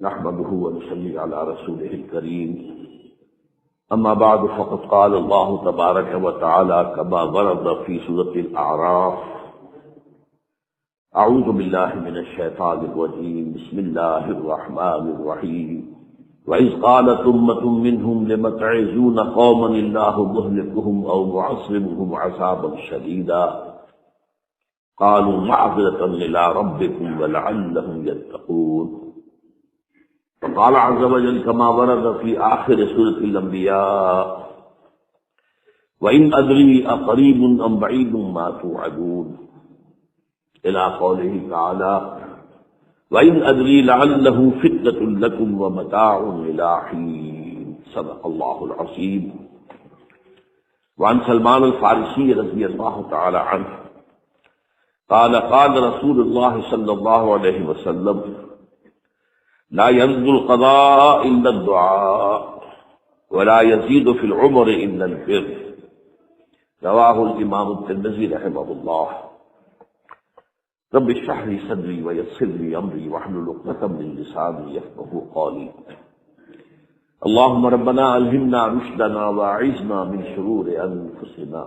نحمده ونصلي على رسوله الكريم أما بعد فقد قال الله تبارك وتعالى كما ورد في سورة الأعراف أعوذ بالله من الشيطان الرجيم بسم الله الرحمن الرحيم وإذ قالت أمة منهم لم تعظون قوما الله مهلكهم أو معذبهم عذابا شديدا قالوا معذرة إلى ربكم ولعلهم يتقون وقال عز وجل كما ورد في آخر سورة الأنبياء وإن أدري أقريب أم بعيد ما توعدون إلى قوله تعالى وإن أدري لعله فتنة لكم ومتاع إلى حين صدق الله العظيم. وعن سلمان الفارسی رضی اللہ تعالی عنہ قال قال رسول الله صلى الله عليه وسلم لا يرد القضاء إلا الدعاء ولا يزيد في العمر إلا البر رواه الإمام الترمذي رحمه الله. رب اشرح لي صدري ويسر لي أمري واحلل عقدة من لساني يفقهوا قولي. اللهم ربنا ألهمنا رشدنا وأعذنا من شرور أنفسنا.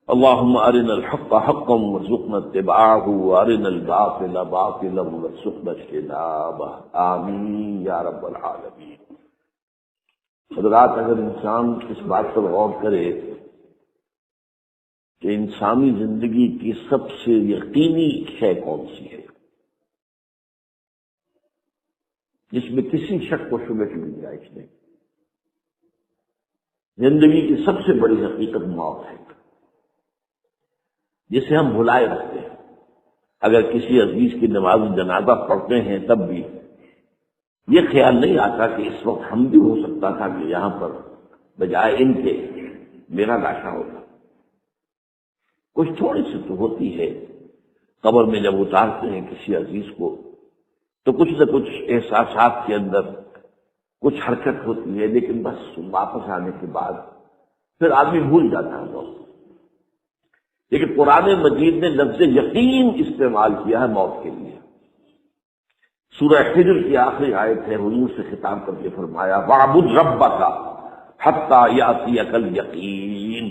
اللهم أرنا الحق حقا وارزقنا اتباعه وأرنا الباطل باطلا وارزقنا اجتنابه آمین یا رب العالمین. حضرات، اگر انسان اس بات پر غور کرے کہ انسانی زندگی کی سب سے یقینی شے کون سی ہے جس میں کسی شک و شبہ کی گنجائش نہیں، زندگی کی سب سے بڑی حقیقت موت ہے جسے ہم بھلائے رکھتے ہیں. اگر کسی عزیز کی نماز جنازہ پڑھتے ہیں تب بھی یہ خیال نہیں آتا کہ اس وقت ہم بھی ہو سکتا تھا کہ یہاں پر بجائے ان کے میرا لاشا ہوتا. کچھ تھوڑی سی تو ہوتی ہے. قبر میں جب اتارتے ہیں کسی عزیز کو تو کچھ نہ کچھ احساسات کے اندر کچھ حرکت ہوتی ہے، لیکن بس واپس آنے کے بعد پھر آدمی بھول جاتا ہے دوست. لیکن قرآن مجید نے لفظ یقین استعمال کیا ہے موت کے لیے. سورہ حجر کی آخری آیت ہے، حضور سے خطاب کر کے فرمایا وَاعْبُدْ رَبَّكَ حَتَّىٰ يَأْتِيَكَ الْيَقِينُ.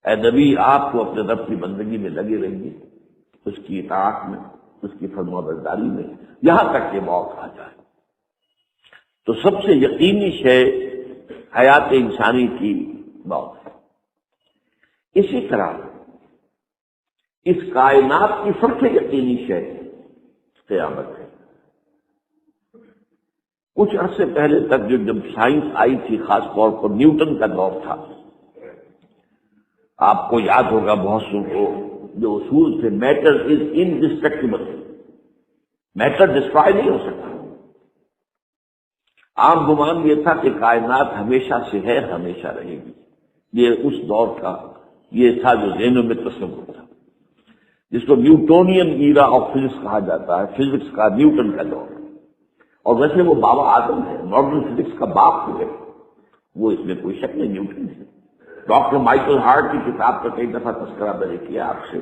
اے نبی، آپ کو اپنے رب کی بندگی میں لگے رہیے، اس کی اطاعت میں، اس کی فرمانبرداری میں، یہاں تک کہ موت آ جائے. تو سب سے یقینی شے حیات انسانی کی موت ہے. اسی طرح اس کائنات کی سب سے یقینی شے قیامت ہے. کچھ عرصے پہلے تک جب سائنس آئی تھی، خاص طور پر نیوٹن کا دور تھا، آپ کو یاد ہوگا بہت سو کو جو اصول تھے میٹر از انڈسٹرکٹیبل، میٹر ڈسٹرائے نہیں ہو سکتا. عام گمان یہ تھا کہ کائنات ہمیشہ سے ہے، ہمیشہ رہے گی. یہ اس دور کا یہ تھا جو ذہنوں میں تصور تھا، جس کو نیوٹونین ایرا آف فزکس کہا جاتا ہے، فزکس کا نیوٹن کا دور. اور ویسے وہ بابا آدم ہے، ماڈرن فزکس کا باپ ہے، وہ اس میں کوئی شک نہیں، نیوٹن ہے. ڈاکٹر مائیکل ہارٹ کی کتاب کا کئی دفعہ تذکرہ میں نے کیا آپ سے.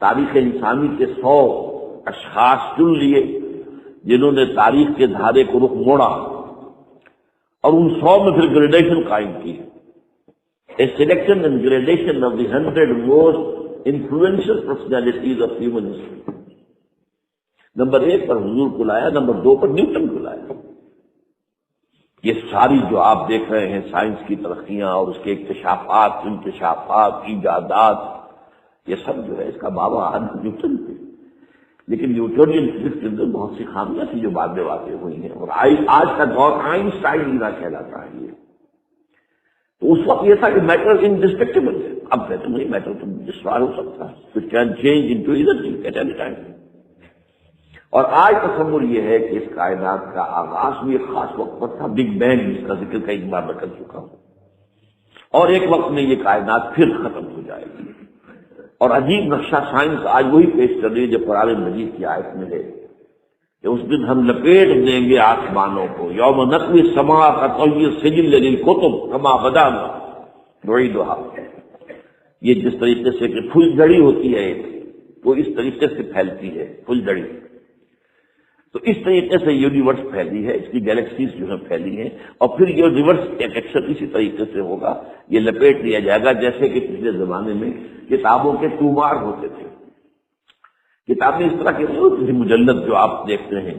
تاریخ انسانی کے 100 اشخاص چن لیے جنہوں نے تاریخ کے دھارے کو رخ موڑا، اور ان 100 میں پھر گریڈیشن قائم کی. A selection and gradation of the 100 most influential personalities of human history. Number 1 پر حضور کو لایا، نمبر 2 پر نیوٹن کو لایا. یہ ساری جو آپ دیکھ رہے ہیں سائنس کی ترقیاں اور اس کے اکتشافات، انکشافات، ایجادات، یہ سب جو ہے اس کا بابا آدم نیوٹن تھے. لیکن نیوٹونین فزکس کے اندر بہت سی خامیاں تھیں جو بعد میں واقع ہوئی ہیں، اور آج کا دور آئنسٹائن ایرا کہلاتا ہے. یہ تو اس وقت یہ تھا کہ میٹر انڈسٹرکٹیبل ہے. اب کہتے نہیں، میٹر تو ڈسٹرائے ہو سکتا ہے، it can change into energy at any time. اور آج تصور یہ ہے کہ اس کائنات کا آغاز بھی ایک خاص وقت پر تھا، بگ بینگ، جس کا ذکر کئی بار میں کر چکا ہوں، اور ایک وقت میں یہ کائنات پھر ختم ہو جائے گی. اور عجیب نقشہ سائنس آج وہی پیش کر رہی ہے جو قرآن مجید کی آیت میں ہے کہ اس دن ہم لپیٹ دیں گے آسمانوں کو، یوم نطوی السماء کطی السجل للکتب کما بدانا نعیدھا. یہ جس طریقے سے کہ پھل جڑی ہوتی ہے وہ اس طریقے سے پھیلتی ہے. پھل جڑی تو اس طریقے سے یونیورس پھیلی ہے، اس کی گیلیکسیز جو ہے پھیلی ہیں، اور پھر یہ ریورس ایکشن اسی طریقے سے ہوگا، یہ لپیٹ لیا جائے گا جیسے کہ پچھلے زمانے میں کتابوں کے تومار ہوتے تھے۔ کتابیں اس طرح کی نہیں ہوتی تھی مجلد جو آپ دیکھتے ہیں،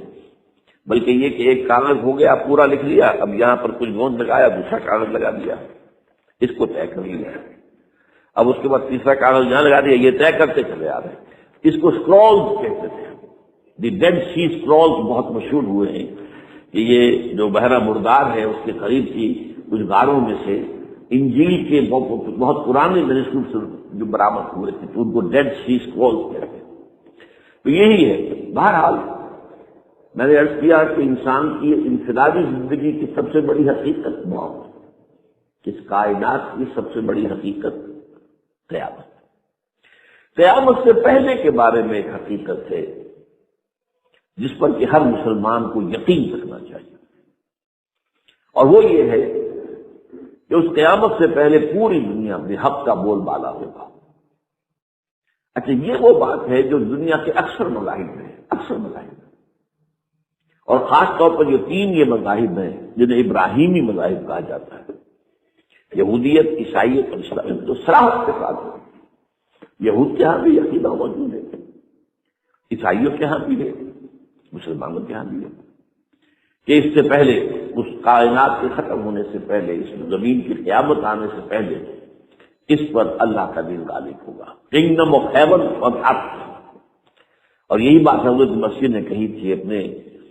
بلکہ یہ کہ ایک کاغذ ہو گیا پورا لکھ لیا، اب یہاں پر کچھ گوند لگایا، دوسرا کاغذ لگا دیا، اس کو طے کر لیا، اب اس کے بعد تیسرا کاغذ یہاں لگا دیا، یہ طے کرتے چلے آ رہے ہیں۔ اس کو اسکرولز کہتے تھے، دی ڈیڈ سی اسکرولز بہت مشہور ہوئے ہیں کہ یہ جو بحیرہ مردار ہے اس کے قریب کی کچھ غاروں میں سے انجیل کے بہت پرانے مینوسکرپٹس جو برآمد ہوئے تھے تو ان کو ڈیڈ سی اسکرولز کہتے ہیں۔ تو یہی ہے، بہرحال میں نے عرض کیا کہ انسان کی انفرادی زندگی کی سب سے بڑی حقیقت موت، اس کائنات کی سب سے بڑی حقیقت قیامت۔ قیامت سے پہلے کے بارے میں ایک حقیقت ہے جس پر کہ ہر مسلمان کو یقین رکھنا چاہیے، اور وہ یہ ہے کہ اس قیامت سے پہلے پوری دنیا میں حق کا بول بالا ہوگا۔ اچھا، یہ وہ بات ہے جو دنیا کے اکثر مذاہب میں ہے، اکثر مذاہب میں، اور خاص طور پر جو تین یہ مذاہب ہیں جنہیں ابراہیمی مذاہب کہا جاتا ہے، یہودیت، عیسائیت اور اسلام، تو صراحت کے ساتھ ہے۔ یہود کے ہاں بھی عقیدہ موجود ہے، عیسائیوں کے ہاں بھی ہے، مسلمانوں کے ہاں بھی ہے کہ اس سے پہلے، اس کائنات کے ختم ہونے سے پہلے، اس زمین کی قیامت آنے سے پہلے اس پر اللہ کا دین غالب ہوگا، کنگڈم آف ہیون اور ارتھ۔ اور یہی بات حضرت مسیح نے کہی تھی اپنے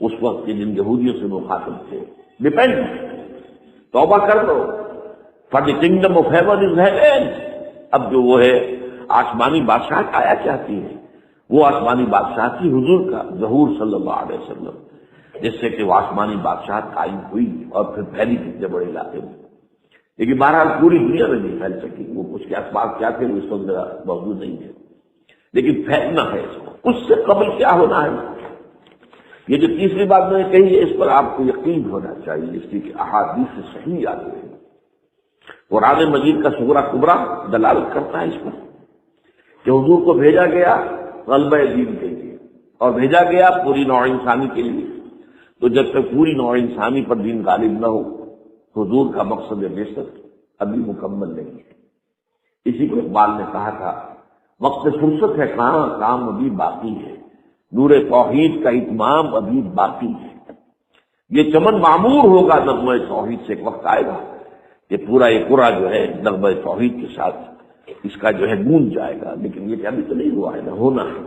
اس وقت کے جن یہودیوں سے مخاطب تھے، ڈیپینڈ، توبہ کر دو، for the kingdom of heaven is heaven. اب جو وہ ہے آسمانی بادشاہ آیا چاہتی ہے، وہ آسمانی بادشاہ کی حضور کا ظہور صلی اللہ علیہ وسلم، جس سے کہ وہ آسمانی بادشاہ قائم ہوئی اور پھر پھیلی کتنے بڑے علاقے میں، لیکن بہرحال پوری دنیا میں نہیں پھیل سکی، وہ اس کے اسباب کیا تھے وہ اس وقت موجود نہیں ہے، لیکن پھیلنا ہے اس کو۔ اس سے قبل کیا ہونا ہے، یہ جو تیسری بات میں نے کہی ہے اس پر آپ کو یقین ہونا چاہیے، اس لیے کہ احادیث صحیح آتی ہے، قرآن مجید کا سورہ کبریٰ دلالت کرتا ہے اس پر کہ حضور کو بھیجا گیا غلبہ دین کے لیے، اور بھیجا گیا پوری نوع انسانی کے لیے، تو جب تک پوری نوع انسانی پر دین غالب نہ ہو، حضور کا مقصد بعثت ابھی مکمل نہیں ہے۔ اسی کو اقبال نے کہا تھا، وقت فرصت ہے کہاں، کام ابھی باقی ہے، نور توحید کا اتمام ابھی باقی ہے۔ یہ چمن معمور ہوگا نغمہ توحید سے، ایک وقت آئے گا کہ پورا یہ قرآ جو ہے نغمہ توحید کے ساتھ اس کا جو ہے گونج جائے گا، لیکن یہ ابھی تو نہیں ہوا ہے، نہ ہونا ہے۔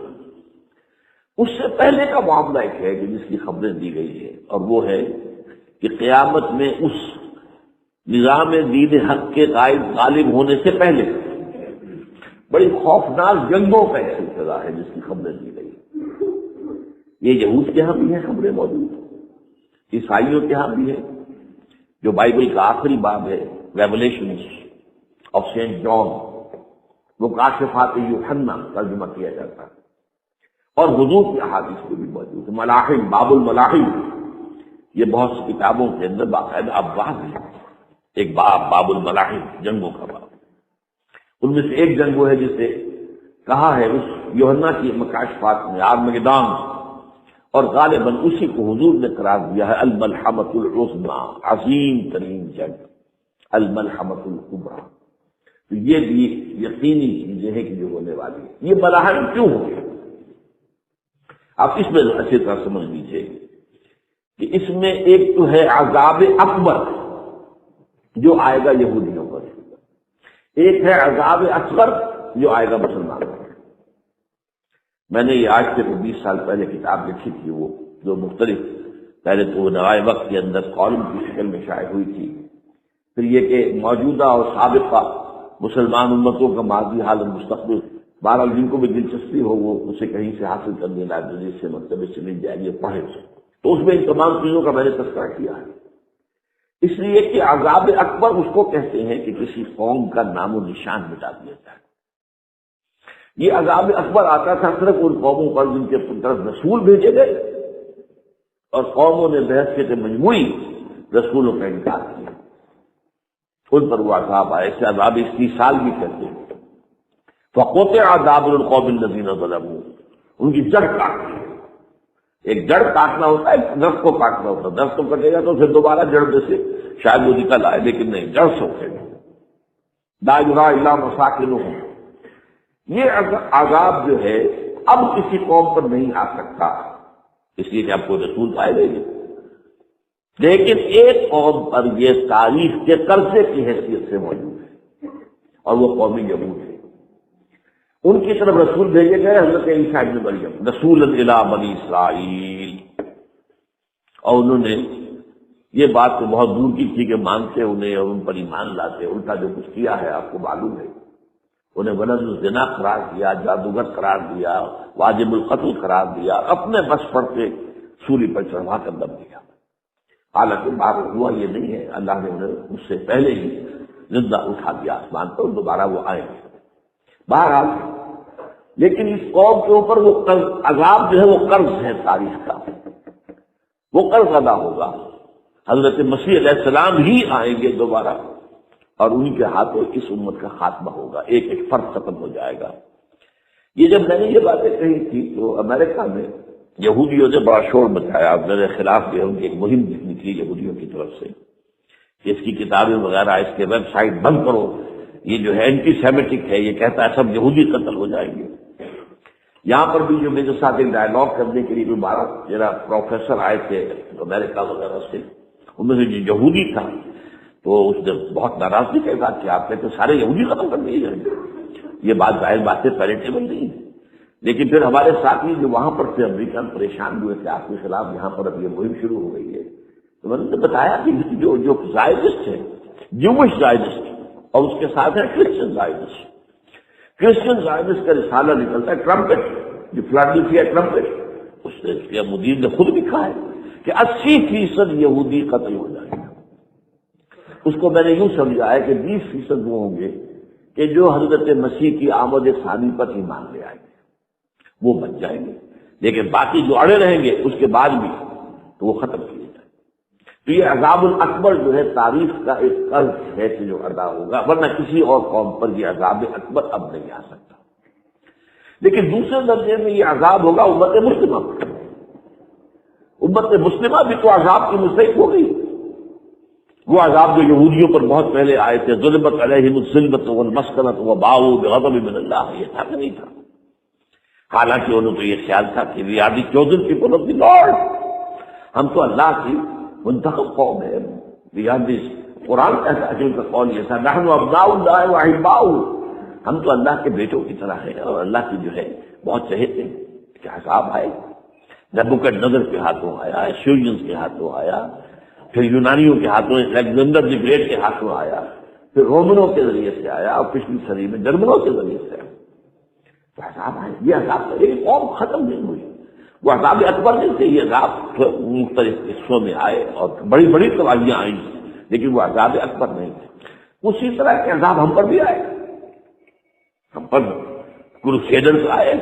اس سے پہلے کا معاملہ ایک ہے کہ جس کی خبریں دی گئی ہے، اور وہ ہے کہ قیامت میں اس نظام دین حق کے غالب ہونے سے پہلے بڑی خوفناک جنگوں کا ایک سلسلہ ہے جس کی خبریں دی گئی۔ یہ یہود کے ہاں بھی ہیں خبریں موجود، عیسائیوں کے ہاں بھی ہے، جو بائبل کا آخری باب ہے ریولیشنز آف سینٹ جان، وہ کاشفات یوحنا ترجمہ کیا جاتا ہے، اور حضور کی احادیث میں بھی موجود ہے۔ ملاحم، باب الملاحم، یہ بہت سی کتابوں کے اندر باقاعدہ ابواب ہے، ایک باب، باب الملاحم، جنگوں کا باب۔ ان میں سے ایک جنگ وہ ہے جسے کہا ہے اس یوحنا کی مکاشفات میں آرمگدان، اور غالباً اسی کو حضور نے قرار دیا ہے الملحمۃ العظمیٰ، عظیم ترین جنگ، الملحمۃ الکبریٰ۔ تو یہ بھی یقینی چیزیں ہیں کہ جو ہونے والی ہے۔ یہ ملاحم کیوں ہو گیا، آپ اس میں اچھی طرح سمجھ لیجیے کہ اس میں ایک تو ہے عذاب اکبر جو آئے گا یہودیوں پر، ایک ہے عذاب اصغر جو آئے گا مسلمانوں پر۔ میں نے یہ آج سے 20 سال پہلے کتاب لکھی تھی، وہ جو مختلف، پہلے تو وہ نوائے وقت کے اندر کالم کی شکل میں شائع ہوئی تھی، پھر یہ کہ موجودہ اور سابقہ مسلمان امتوں کا ماضی، حال اور مستقبل، بہرحال جن کو بھی دلچسپی ہو وہ اسے کہیں سے حاصل کرنے، لائبریری سے، مکتبے سے مل جائے گی، پڑھے، تو اس میں ان تمام چیزوں کا میں نے تذکرہ کیا ہے۔ اس لیے کہ عذاب اکبر اس کو کہتے ہیں کہ کسی قوم کا نام و نشان مٹا دیا جائے۔ یہ عذاب اکبر آتا تھا صرف ان قوموں پر جن کے طرف رسول بھیجے گئے اور قوموں نے بحثیت مجموعی رسولوں کا انکار کیا، ان پر وہ عذاب آئے، اسے عذاب استیصال بھی کہتے ہیں۔ فقطع دابر القوم الذین ظلموا، ان کی جڑ کاٹ دی، ایک جڑ کاٹنا ہوتا ہے، ایک درخت کو کاٹنا ہوتا ہے. درخت کو کٹے گا تو پھر دوبارہ جڑ میں سے شاید وہ نکل آئے، لیکن نہیں، جڑ سے اٹھے گا. لا یرا الا مساکنہم. یہ عذاب جو ہے اب کسی قوم پر نہیں آ سکتا، اس لیے کہ اب کوئی رسول آئے نہیں، لیکن ایک قوم پر یہ تاریخ کے قرضے کی حیثیت سے موجود ہے، اور وہ قومی یہود ہے. ان کی طرف رسول بھیجے گئے حضرت عیسیٰ ابن مریم، رسولا الی بنی اسرائیل. اور انہوں نے یہ بات تو بہت دور کی تھی کہ مانتے انہیں اور ان پر ایمان لاتے. الٹا جو کچھ کیا ہے آپ کو معلوم ہے. انہیں ولد الزنا قرار دیا، جادوگر قرار دیا، واجب القتل قرار دیا، اپنے بس پر سے سولی پر چڑھوا کر دم دیا. حالانکہ بات ہوا یہ نہیں ہے، اللہ نے انہیں اس سے پہلے ہی زندہ اٹھا دیا آسمان پر، دوبارہ وہ آئے. بہرحال لیکن اس قوم کے اوپر وہ قرض، عذاب جو ہے وہ قرض ہے تاریخ کا، وہ قرض ادا ہوگا. حضرت مسیح علیہ السلام ہی آئیں گے دوبارہ، اور ان کے ہاتھوں اس امت کا خاتمہ ہوگا، ایک ایک فرد ختم ہو جائے گا. یہ جب میں نے یہ باتیں کہی تھی تو امریکہ میں یہودیوں نے بڑا شور مچایا. میرے خلاف جو ہے ان کی ایک مہم نکلی یہودیوں کی طرف سے کہ اس کی کتابیں وغیرہ، اس کے ویب سائٹ بند کرو، یہ جو ہے اینٹی سیمیٹک ہے، یہ کہتا ہے سب یہودی قتل ہو جائیں گے. یہاں پر بھی جو میرے ساتھ ایک ڈائلاگ کرنے کے لیے دوبارہ میرا پروفیسر آئے تھے امریکہ وغیرہ سے، ان میں سے جو یہودی تھا تو اس نے بہت ناراضگی کا اظہار کیا. آپ کہتے سارے یہودی ختم کر دیے جائیں گے. یہ بات ظاہر بات ہے پیریٹیبل نہیں ہے، لیکن پھر ہمارے ساتھی جو وہاں پر تھے امریکن پریشان ہوئے تھے آپ کے خلاف، یہاں پر اب یہ مہم شروع ہو گئی ہے. تو میں نے بتایا کہ جو زائدسٹ ہے، جوش زائدسٹ، اور اس کے ساتھ ہے کرسچن زائدسٹ. کرسچن زائدسٹ کا رسالہ نکلتا ہے ٹرمپٹ، جو فلاڈیلفیا ٹرمپٹ، اس نے مدیر نے خود لکھا ہے کہ 80% یہودی قتل ہو جائیں گے. اس کو میں نے یوں سمجھا ہے کہ 20% وہ ہوں گے کہ جو حضرت مسیح کی آمد ثانی پر ایمان لے آئیں گے، وہ بچ جائیں گے، لیکن باقی جو اڑے رہیں گے اس کے بعد بھی تو وہ ختم کیے جائیں. تو یہ عذاب الاکبر جو ہے تاریخ کا ایک قرض ہے کہ جو ادا ہوگا، ورنہ کسی اور قوم پر یہ عذاب اکبر اب نہیں آ سکتا. لیکن دوسرے درجے میں یہ عذاب ہوگا امت مسلمہ پر. امت مسلمہ بھی تو عذاب کی مستحق ہو گئی. وہ عذاب جو یہودیوں پر بہت پہلے آئے تھے، ضربت علیہم الذلۃ والمسکنۃ وباؤوا بغضب من اللہ، یہ تھا کہ نہیں تھا؟ حالانکہ انہوں تو یہ خیال تھا کہ we are the chosen people of the lord, ہم تو اللہ کی منتخب قوم ہے. وی آر دی، قرآن کہتا ہے کا قول یہ تھا، نحن ابناء اللہ واحباؤہ، ہم تو اللہ کے بیٹوں کی طرح ہیں اور اللہ کی جو ہے بہت چہتے ہیں. کہ عذاب آئے، نبوکدنضر کے ہاتھوں آیا، ایشورینز کے ہاتھوں آیا، پھر یونانیوں کے ہاتھوں، الیگزینڈر دی گریٹ کے ہاتھوں آیا، پھر رومنوں کے ذریعے سے آیا، اور پچھلی صدی میں جرمنوں کے ذریعے سے آیا. تو عذاب آئے، یہ عذاب ایک قوم ختم نہیں ہوئی. وہ عذاب اکبر نہیں تھے، یہ عذاب مختلف حصوں میں آئے اور بڑی بڑی تباہیاں آئیں، لیکن وہ عذاب اکبر نہیں تھے. اسی طرح کے عذاب ہم پر بھی آئے. ہم پر کروسیڈرز آئے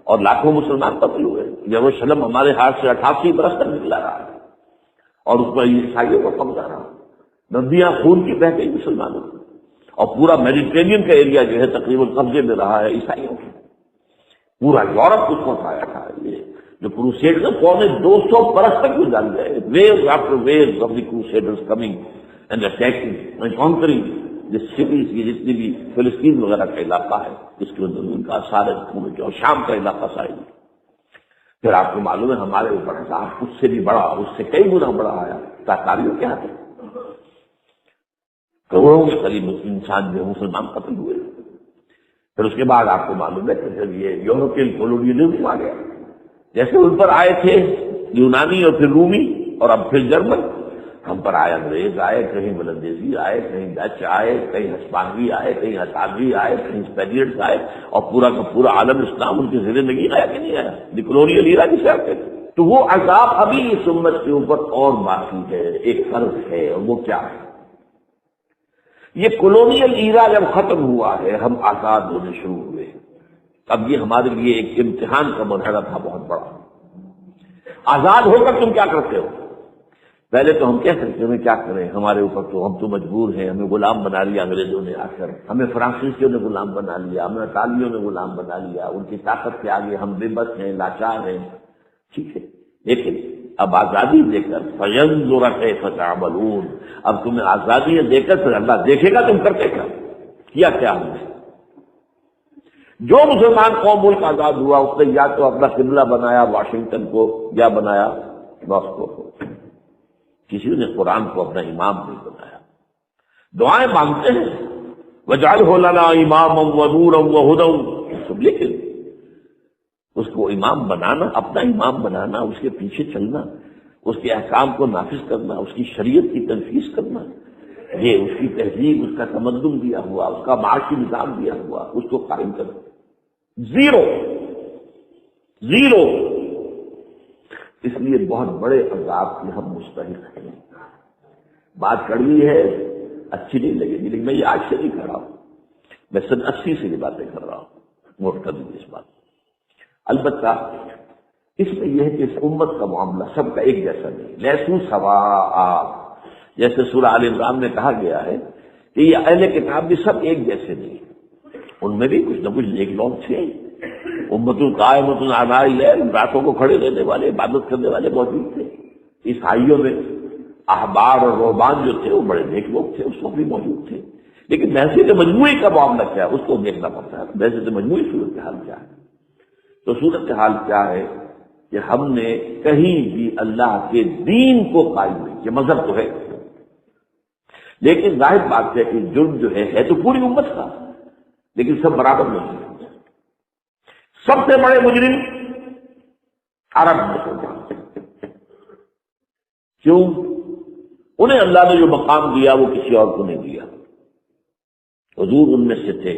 اور لاکھوں مسلمان قتل ہوئے. یروشلم ہمارے ہاتھ سے 88 برس تک نکلا رہا اور اس پر عیسائیوں کو قبضہ رہا. ندیاں خون کی بہ گئی مسلمانوں کی، اور پورا میڈیٹرینین کا ایریا جو ہے تقریباً قبضے میں رہا ہے عیسائیوں کی. پورا یورپ اس وقت آیا تھا. یہ جو کروسیڈر 250 برس تک گزار گئے، waves after waves of the crusaders coming and attacking and conquering جس سٹیز کی جتنی بھی فلسطین وغیرہ کا علاقہ ہے اس کے اندر ان کا سارے اور شام کا علاقہ سارے. پھر آپ کو معلوم ہے ہمارے اوپر عذاب اس سے بھی بڑا، اس سے کئی گنا بڑا آیا. تاتاریوں کے ہاتھ کروڑوں کے قریب انسان جو مسلمان قتل ہوئے. پھر اس کے بعد آپ کو معلوم ہے کہ جب یہ یورپین کولونیلزم آ گیا، جیسے ان پر آئے تھے یونانی اور پھر رومی اور اب پھر جرمن، ہم پر آئے انگریز آئے، کہیں بلندیزی آئے، کہیں ڈچ آئے، کہیں ہسپانوی آئے، کہیں ہسانوی آئے، کہیں اسپینیڈز آئے، اور پورا کا پورا عالم اسلام ان کی زیر نگی آیا کہ نہیں آیا، دی کولونیل ایرا جسے آپ کہتے ہیں. تو وہ عذاب ابھی اس امت کے اوپر اور باقی ہے، ایک فرض ہے، اور وہ کیا ہے؟ یہ کولونیل ایرا جب ختم ہوا ہے، ہم آزاد ہونے شروع ہوئے. اب یہ ہمارے لیے ایک امتحان کا مرحلہ تھا بہت بڑا. آزاد ہو کر تم کیا کرتے ہو؟ پہلے تو ہم کہہ سکتے ہیں کیا کریں، ہمارے اوپر تو ہم تو مجبور ہیں، ہمیں غلام بنا لیا انگریزوں نے، آ کر ہمیں فرانسیسیوں نے غلام بنا لیا، ہمیں اطالیوں نے غلام بنا لیا. ان کی طاقت کے آگے ہم بے بس ہیں، لاچار ہیں. ٹھیک ہے، لیکن اب آزادی دے کر فینظر کیف تعملون، اب تمہیں آزادی دے کر پھر اللہ دیکھے گا تم کرتے کیا ہم نے۔ جو مسلمان قوم ملک آزاد ہوا اس نے یا تو اپنا قبلہ بنایا واشنگٹن کو یا بنایا ماسکو کو، کسی نے قرآن کو اپنا امام نہیں بنایا۔ دعائیں مانگتے ہیں وَاجْعَلْهُ لَنَا إِمَامًا وَنُورًا وَهُدًى، لیکن اس کو امام بنانا، اپنا امام بنانا، اس کے پیچھے چلنا، اس کے احکام کو نافذ کرنا، اس کی شریعت کی تنفیذ کرنا، یہ اس کی تہذیب، اس کا تمدن دیا ہوا، اس کا معاشی نظام دیا ہوا، اس کو قائم کرنا، زیرو۔ اس لیے بہت بڑے عذاب کے ہم مستحق ہیں۔ بات کڑوی ہے، اچھی نہیں لگے گی، لیکن میں یہ آج سے نہیں کر رہا ہوں، میں سن 80 سے یہ باتیں کر رہا ہوں، نوٹ کر دیجیے اس بات۔ البتہ اس میں یہ ہے کہ اس امت کا معاملہ سب کا ایک جیسا نہیں، لیسو سواء، جیسے سورہ آل عمران میں کہا گیا ہے کہ یہ اہل کتاب بھی سب ایک جیسے نہیں، ان میں بھی کچھ نہ کچھ نیک لوگ تھے، امت قائمۃ علی اللیل، راتوں کو کھڑے رہنے والے، عبادت کرنے والے موجود تھے۔ عیسائیوں میں احبار اور رہبان جو تھے وہ بڑے نیک لوگ تھے، اس وقت بھی موجود تھے، لیکن بحثیت مجموعی کا معاملہ کیا ہے اس کو دیکھنا پڑتا ہے، بحثیت مجموعی صورتحال کیا ہے۔ تو صورتحال کیا ہے کہ ہم نے کہیں بھی اللہ کے دین کو قائم نہیں کیا، مذہب تو ہے لیکن ظاہر بات ہے کہ جرم جو ہے تو پوری امت کا، لیکن سب برابر نہیں ہے۔ سب سے بڑے مجرم عرب مسلمان، کیوں؟ انہیں اللہ نے جو مقام دیا وہ کسی اور کو نہیں دیا، حضور ان میں سے تھے،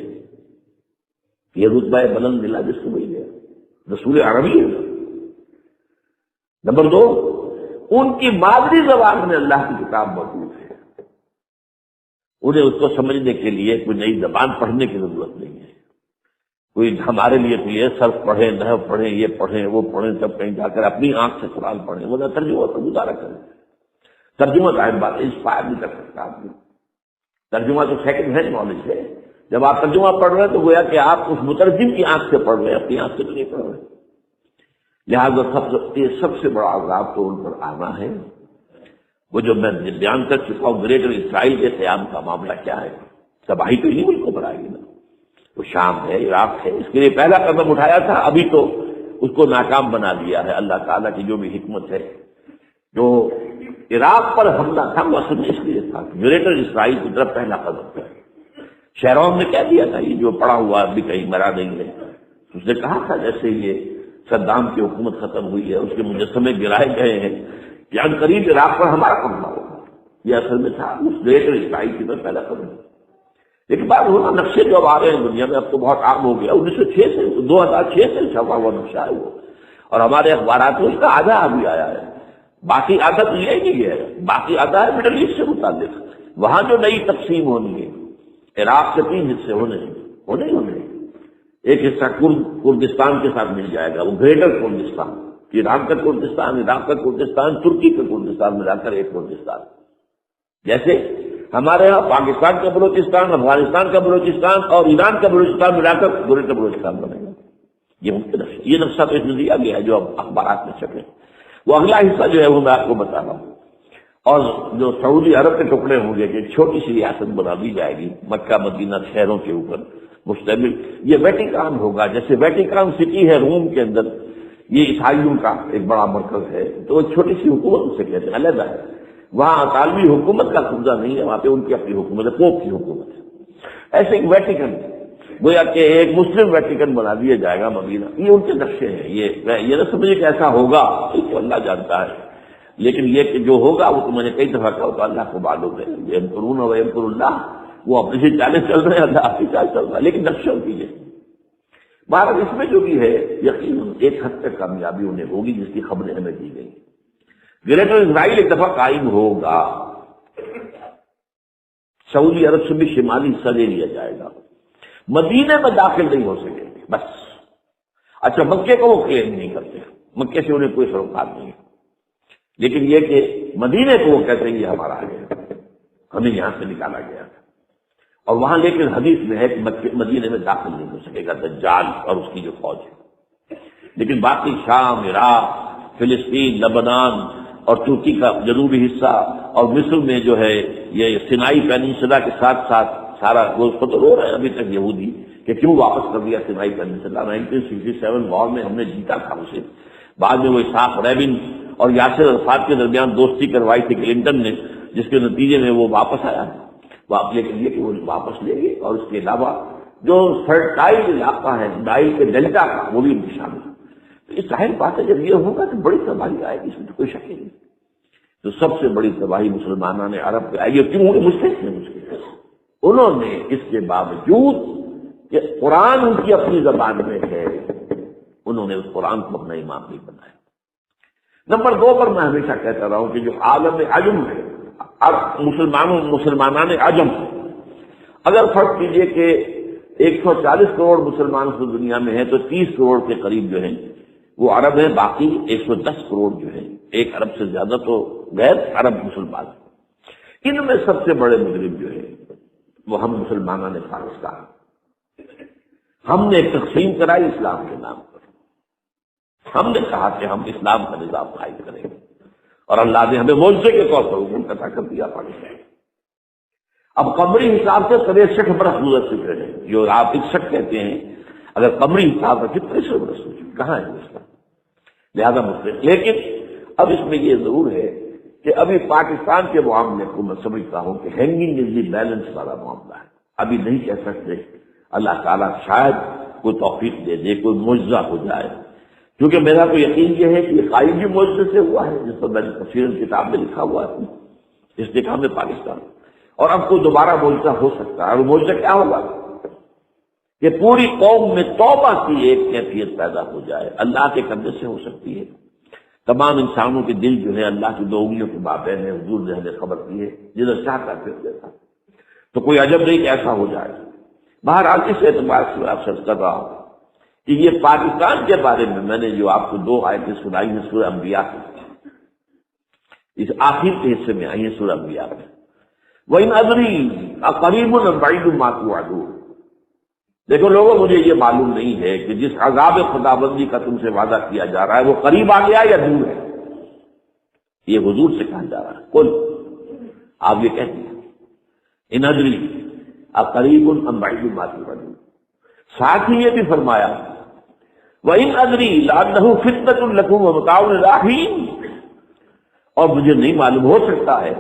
یہ رتبہ بلند ملا جس کو وہی گیا، رسول عربی ہے۔ نمبر 2، ان کی مادری زبان میں اللہ کی کتاب موجود ہے، انہیں اس کو سمجھنے کے لیے کوئی نئی زبان پڑھنے کی ضرورت نہیں ہے، کوئی ہمارے لیے تو یہ صرف پڑھیں، نحو پڑھیں، یہ پڑھیں، وہ پڑھیں، سب کہیں جا کر اپنی آنکھ سے قرآن پڑھیں، وہ نہ ترجمہ پر گزارا کریں۔ ترجمہ ظاہر بات انسپائر نہیں کر سکتا آدمی، ترجمہ تو سیکنڈ ہینڈ نالج ہے۔ جب آپ ترجمہ پڑھ رہے ہیں تو گویا کہ آپ اس مترجم کی آنکھ سے پڑھ رہے ہیں، اپنی آنکھ سے تو نہیں پڑھ رہے، لہٰذا سب سے بڑا عذاب تو ان پر آنا ہے۔ وہ جو میں بیان کر چکا ہوں گریٹر اسرائیل کے قیام کا معاملہ کیا ہے، تباہی تو انہیں ملکوں پر آئے گی نا، وہ شام ہے، عراق ہے، اس کے لیے پہلا قدم اٹھایا تھا، ابھی تو اس کو ناکام بنا دیا ہے اللہ تعالیٰ کی جو بھی حکمت ہے۔ جو عراق پر حملہ تھا وہ اصل میں اس لیے تھا کہ گریٹر اسرائیل کی طرف پہلا قدم تھا۔ شہرون نے کہہ دیا تھا یہ جو پڑا ہوا ابھی کہیں مرا نہیں ہے، اس نے کہا تھا جیسے یہ صدام کی حکومت ختم ہوئی ہے، اس کے مجسمے گرائے گئے ہیں کہ ان قریب عراق پر ہمارا قبضہ ہوگا، یہ اصل میں تھا اس گریٹر اسرائیل کی طرف پہلا قدم۔ لیکن بات ہونا نقشے جو اب آ رہے ہیں دنیا میں اب تو بہت عام ہو گیا، 1906 سے 2006 سے چھپا ہوا نقشہ ہے وہ، اور ہمارے اخبارات میں اس کا آدھا ابھی آیا ہے، باقی آدھا تو یہ نہیں ہے، باقی آدھا ہے مڈل ایسٹ سے متعلق، وہاں جو نئی تقسیم ہونی ہے، عراق کے 3 حصے ہونے ہیں، ایک حصہ کردستان کے ساتھ مل جائے گا، وہ گریٹر کردستان، ایران کا کردستان، عراق کا کردستان، ترکی کا کردستان ملا کر ایک کردستان، جیسے ہمارے یہاں پاکستان کا بلوچستان، افغانستان کا بلوچستان اور ایران کا بلوچستان ملا کر گریٹر بلوچستان بنے گا۔ یہ نقشہ تو اس میں دیا گیا ہے جو اب اخبارات میں چھپے، وہ اگلا حصہ جو ہے وہ میں آپ کو بتا رہا ہوں، اور جو سعودی عرب کے ٹکڑے ہوں گے کہ چھوٹی سی ریاست بنا دی جائے گی مکہ مدینہ شہروں کے اوپر مشتمل، یہ ویٹیکان ہوگا، جیسے ویٹیکان سٹی ہے روم کے اندر، یہ عیسائیوں کا ایک بڑا مرکز ہے، تو ایک چھوٹی سی حکومت اسے کہتے ہیں، علیحدہ ہے، وہاں اطالوی حکومت کا قبضہ نہیں ہے، وہاں پہ ان کی اپنی حکومت ہے، پوپ کی حکومت ہے۔ ایسے ایک ویٹیکن گویا کہ ایک مسلم ویٹیکن بنا دیا جائے گا مدینہ، یہ ان کے نقشے ہیں، یہ نہ سمجھے کہ ایسا ہوگا تو اللہ جانتا ہے، لیکن یہ کہ جو ہوگا وہ تو میں نے کئی دفعہ کہا تو اللہ کو معلوم ہے، یمکرون و یمکر اللہ، وہ اپنے سے چالے چل رہے ہیں، اللہ آپ کی چال چل رہا ہے، لیکن نقشوں کی ہے۔ بہرحال اس میں جو بھی ہے یقیناً ایک حد تک کامیابی انہیں ہوگی جس کی خبریں ہمیں دی گئی۔ گریٹر اسرائیل ایک دفعہ قائم ہوگا، سعودی عرب سے بھی شمالی حصہ لے لیا جائے گا، مدینے میں داخل نہیں ہو سکیں گے بس۔ اچھا مکے کو وہ کلیم نہیں کرتے، مکے سے انہیں کوئی سروکار نہیں، لیکن یہ کہ مدینے کو وہ کہتے ہیں یہ ہمارا آ گیا، ہمیں یہاں سے نکالا گیا تھا، اور وہاں لیکن حدیث میں ہے کہ مدینے میں داخل نہیں ہو سکے گا دجال اور اس کی جو فوج ہے، لیکن باقی شام، عراق، فلسطین، لبنان اور ترکی کا جنوبی حصہ اور مصر میں جو ہے یہ سینائی پیننسلا کے ساتھ ساتھ سارا وہ خود رو رہے ہیں ابھی تک یہودی کہ کیوں واپس کر دیا سینائی پیننسلا۔ 1967 وار میں ہم نے جیتا تھا اسے، بعد میں وہ اسحاق ریبن اور یاسر عرفات کے درمیان دوستی کروائی تھی کلنٹن نے، جس کے نتیجے میں وہ واپس آیا، واپس لے کے لیے کہ وہ واپس لے گئے، اور اس کے علاوہ جو فرٹائل علاقہ ہے نائل کے ڈیلٹا کا وہ بھی ان کی شامل ہے۔ تو یہ ظاہر بات ہے جب یہ ہوگا تو بڑی تباہی آئے گی، اس میں تو کوئی شک ہی نہیں۔ تو سب سے بڑی تباہی مسلمانوں نے عرب پہ آئی ہے، کیوں مشکل انہوں نے اس کے باوجود کہ قرآن ان کی اپنی زبان میں ہے، انہوں نے اس قرآن کو اپنا امام نہیں بنایا۔ نمبر 2 پر میں ہمیشہ کہتا رہا ہوں کہ جو عالم عجم ہے، مسلمانان عجم، اگر فرض کیجئے کہ 140 کروڑ مسلمان اس دنیا میں ہیں تو 30 کروڑ کے قریب جو ہیں وہ عرب ہیں، باقی 110 کروڑ جو ہیں، 1 ارب سے زیادہ تو غیر عرب مسلمان۔ ان میں سب سے بڑے مجرم جو ہیں وہ ہم مسلمانوں نے پاکستان، ہم نے تقسیم کرائی اسلام کے نام پر، ہم نے کہا کہ ہم اسلام کا نظام قائم کریں گے، اور اللہ نے ہمیں معجزے کے طور پر حکم عطا کر دیا پاکستان۔ اب قمری حساب سے 63 برس گزر چکے ہیں، جو آپ 61 کہتے ہیں، اگر قمری حساب سے 63 برس ہو چکے، کہاں ہے اس کا لہذا مسلم۔ لیکن اب اس میں یہ ضرور ہے کہ ابھی پاکستان کے معاملے کو میں سمجھتا ہوں کہ ہینگنگ ان دی بیلنس والا معاملہ ہے، ابھی نہیں کہہ سکتے، اللہ تعالیٰ شاید کوئی توفیق دے دے، کوئی معجزہ ہو جائے، کیونکہ میرا تو یقین یہ ہے کہ یہ قائم بھی معجزے سے ہوا ہے، جس پر میں نے تفسیر کتاب میں لکھا ہوا ہے استحکام میں پاکستان، اور اب کوئی دوبارہ معجزہ ہو سکتا ہے۔ اور معجزہ کیا ہوگا کہ پوری قوم میں توبہ کی ایک کیفیت پیدا ہو جائے، اللہ کے قدرے سے ہو سکتی ہے۔ تمام انسانوں کے دل جو ہے اللہ کی 2 انگلیوں کے مابین ہے، حضور نے ہمیں خبر کی ہے، جدھر چاہتا پھر دیتا، تو کوئی عجب نہیں کہ ایسا ہو جائے۔ بہرحال اس اعتبار سے آپ سرچ کر رہا ہوں کہ یہ پاکستان کے بارے میں نے جو آپ کو 2 آیتیں سنائی ہیں سورہ انبیاء کی، اس آخر کے حصے میں آئی ہیں سورہ انبیاء میں، وَإِنْ أَدْرِي أَقَرِيبٌ أَمْ بَعِيدٌ مَا تُوعَدُونَ۔ دیکھو لوگوں، مجھے یہ معلوم نہیں ہے کہ جس عذاب خداوندی کا تم سے وعدہ کیا جا رہا ہے وہ قریب آ گیا یا دور ہے، یہ حضور سے کہا جا رہا ہے، کل آپ یہ کہتے ہیں ان ادری اقریب ام بعید ما توعدون۔ ساتھ ہی یہ بھی فرمایا وَإِنْ أَدْرِي لَعَلَّهُ فِتْنَةٌ لَكُمْ وَمَتَاعٌ إِلَىٰ حِينٍ، اور مجھے نہیں معلوم، ہو سکتا ہے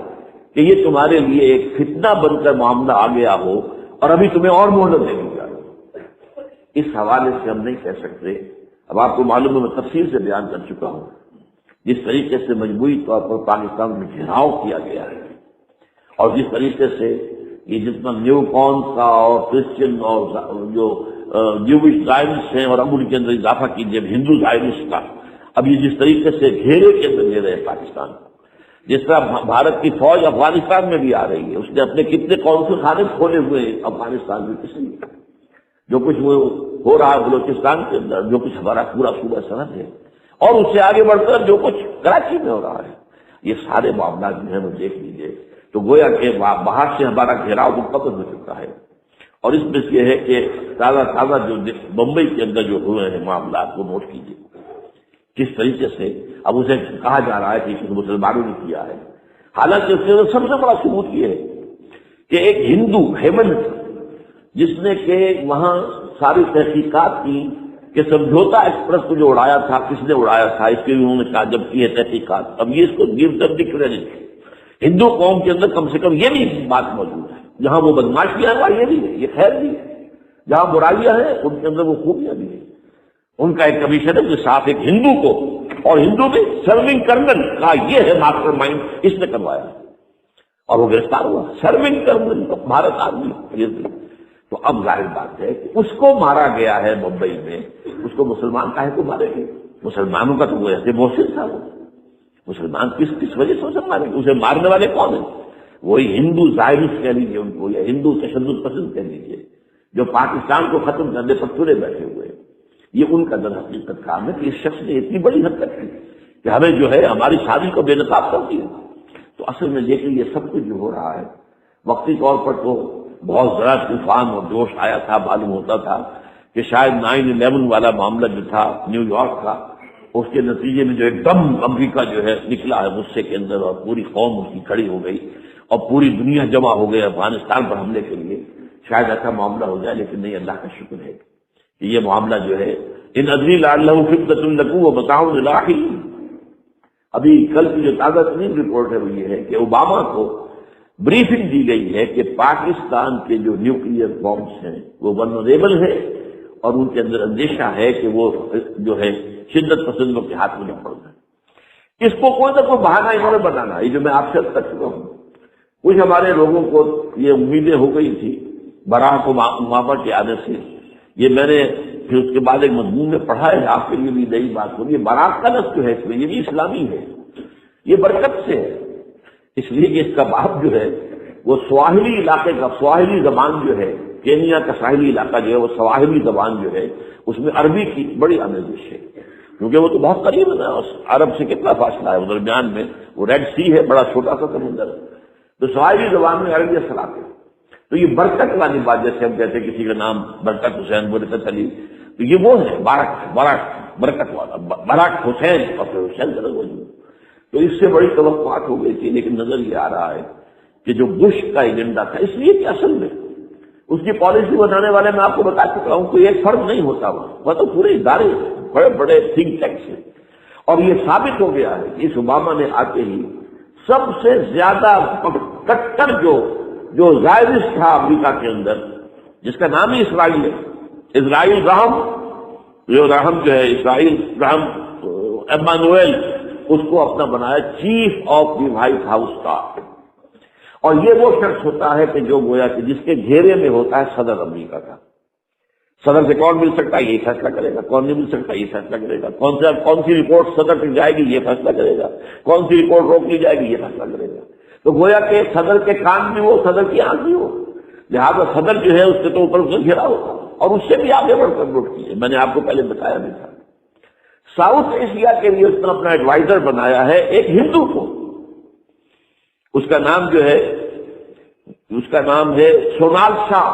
کہ یہ تمہارے لیے ایک فتنہ بن کر معاملہ آ گیا ہو اور ابھی تمہیں اور مہلت دے دی جائے۔ اس حوالے سے ہم نہیں کہہ سکتے، اب آپ کو معلوم ہے میں تفصیل سے بیان کر چکا ہوں جس طریقے سے مجموعی طور پر پاکستان میں گھیراؤ کیا گیا ہے، اور جس طریقے سے یہ جتنا نیو کون کا اور کرسچن اور جو جیوش زائنسٹ ہیں، اور اب ان کے اندر اضافہ کیجیے ہندو زائنسٹ کا، اب یہ جس طریقے سے گھیرے کے اندر لے رہے ہیں پاکستان، جس طرح بھارت کی فوج افغانستان میں بھی آ رہی ہے، اس نے اپنے کتنے قونصل خانے کھولے ہوئے ہیں افغانستان میں، کس لیے؟ جو کچھ وہ ہو رہا ہے بلوچستان کے اندر، جو کچھ ہمارا پورا صوبہ سرحد ہے، اور اس سے آگے بڑھ کر جو کچھ کراچی میں ہو رہا ہے، یہ سارے معاملات جو ہیں وہ دیکھ لیجیے تو گویا کہ باہر سے ہمارا گھیراؤ مکمل ہو چکا ہے۔ اور اس میں یہ ہے کہ تازہ جو بمبئی کے اندر جو ہوئے ہیں معاملات وہ نوٹ کیجیے کس طریقے سے اب اسے کہا جا رہا ہے کہ کسی مسلمانوں نے کیا ہے، حالانکہ اس کے سب سے بڑا ثبوت یہ ہے کہ ایک ہندو ہیمنت جس نے کہ وہاں ساری تحقیقات کی کہ سمجھوتا ایکسپریس کو جو اڑایا تھا کس نے اڑایا تھا، اس کی بھی انہوں نے کہا جب کی ہے تحقیقات، اب یہ اس کو گیو دم دی کریڈٹ، ہندو قوم کے اندر کم سے کم یہ بھی بات موجود ہے، جہاں وہ بدماشیاں ہیں وہاں یہ بھی ہے، یہ خیر بھی ہے، جہاں برائیاں ہیں ان کے اندر وہ خوبیاں بھی ہیں۔ ان کا ایک کمیشن ہے جو صاف ایک ہندو کو، اور ہندو میں سرونگ کرنل کا یہ ہے ماسٹر مائنڈ، اس نے کروایا اور وہ گرفتار ہوا، سرونگ کرنل بھارت آدمی۔ تو اب ظاہر بات ہے کہ اس کو مارا گیا ہے ممبئی میں، اس کو مسلمان کاہے کو مارے گئے؟ مسلمانوں کا تو وہ ایسے محسن تھا، وہ مسلمان کس وجہ سے اسے مارے گئے؟ اسے مارنے والے کون ہیں؟ وہی ہندو ظاہرس کہہ لیجیے ان کو، یا ہندو تشدد پسند کہہ لیجیے، جو پاکستان کو ختم کرنے پر تلے بیٹھے ہوئے۔ یہ ان کا در حقیقت کام ہے کہ اس شخص نے اتنی بڑی حد تک کی کہ ہمیں جو ہے ہماری شادی کو بے نقاب کر دیا۔ تو اصل میں دیکھیں یہ سب کچھ جو ہو رہا ہے وقتی طور پر تو بہت ذرا طوفان اور جوش آیا تھا، معلوم ہوتا تھا کہ شاید 9/11 والا معاملہ جو تھا نیو یارک کا اس کے نتیجے میں جو ایک دم امریکہ جو ہے نکلا ہے غصے کے اندر، اور پوری قوم اس کی کھڑی ہو گئی اور پوری دنیا جمع ہو گئی افغانستان پر حملے کے لیے، شاید ایسا معاملہ ہو جائے، لیکن نہیں، اللہ کا شکر ہے کہ یہ معاملہ جو ہے ان ادری لعلہ فتنۃ لکم ومتاع للحین۔ ابھی کل کی جو تازہ ترین رپورٹ ہے وہ یہ ہے کہ اوباما کو بریفنگ دی گئی ہے کہ پاکستان کے جو نیوکلیئر بامز ہیں وہ ولنریبل ہے، اور ان کے اندر اندیشہ ہے کہ وہ جو ہے شدت پسندوں کے ہاتھ میں نہ پڑ جائے۔ اس کو کوئی نہ کوئی بہانہ انہوں نے بنانا، یہ جو میں آپ سے کر چکا ہوں۔ کچھ ہمارے لوگوں کو یہ امیدیں ہو گئی تھی براک اوباما کے آنے سے، یہ میں نے پھر اس کے بعد ایک مضمون میں پڑھا ہے، آپ کے لیے بھی نئی بات ہوگی۔ یہ براک کا لفظ جو ہے اس میں یہ بھی اسلامی ہے، یہ برکت سے ہے، اس لیے کہ اس کا باپ جو ہے وہ سواحلی علاقے کا، سواحلی زبان جو ہے کینیا کا ساحلی علاقہ جو ہے وہ سواحلی زبان جو ہے اس میں عربی کی بڑی آمیزش ہے، کیونکہ وہ تو بہت قریب ہے نا، عرب سے کتنا فاصلہ ہے، درمیان میں وہ ریڈ سی ہے، بڑا چھوٹا سا سمندر ہے، تو سواحلی زبان میں عربی اثرات ہے۔ تو یہ برکت والی بات، جیسے ہم کہتے ہیں کسی کا نام برکت حسین، برکت علی، تو یہ وہ ہے برکت والا، براک حسین اور پھر حسین کا وجود۔ تو اس سے بڑی توقعات ہو گئی تھی، لیکن نظر یہ آ رہا ہے کہ جو بش کا ایجنڈا تھا، اس لیے کہ اصل میں اس کی پالیسی بنانے والے میں آپ کو بتا چکا ہوں کوئی ایک فرد نہیں ہوتا، وہ تو پورے ادارے بڑے بڑے تھنک ٹینکس ہیں، اور یہ ثابت ہو گیا ہے کہ اس اوباما نے آتے ہی سب سے زیادہ کٹر جو زائرس تھا امریکہ کے اندر، جس کا نام ہی اسرائیل ہے، اسرائیل رحم، جو ہے اسرائیل رحم ایمانویل، اس کو اپنا بنایا chief of the white house کا۔ اور یہ وہ شخص ہوتا ہے کہ جو گویا کہ جس کے گھیرے میں ہوتا ہے صدر امریکہ کا۔ صدر سے کون مل سکتا ہے، یہ فیصلہ کرے گا، کون نہیں مل سکتا یہ فیصلہ کرے گا، کون سی رپورٹ صدر تک جائے گی یہ فیصلہ کرے گا، کون سی رپورٹ روک لی جائے گی یہ فیصلہ کرے گا۔ تو گویا کہ صدر کے کان بھی ہو، صدر کی آنکھ بھی ہو، لہٰذا صدر جو ہے اس سے تو اوپر سے گھیرا ہوگا، اور اس سے بھی آگے بڑھ کر ووٹ کیے۔ میں نے آپ کو پہلے بتایا بھی تھا، ساؤتھ ایشیا کے لیے اس نے اپنا ایڈوائزر بنایا ہے ایک ہندو کو، اس کا نام ہے سونال شاہ،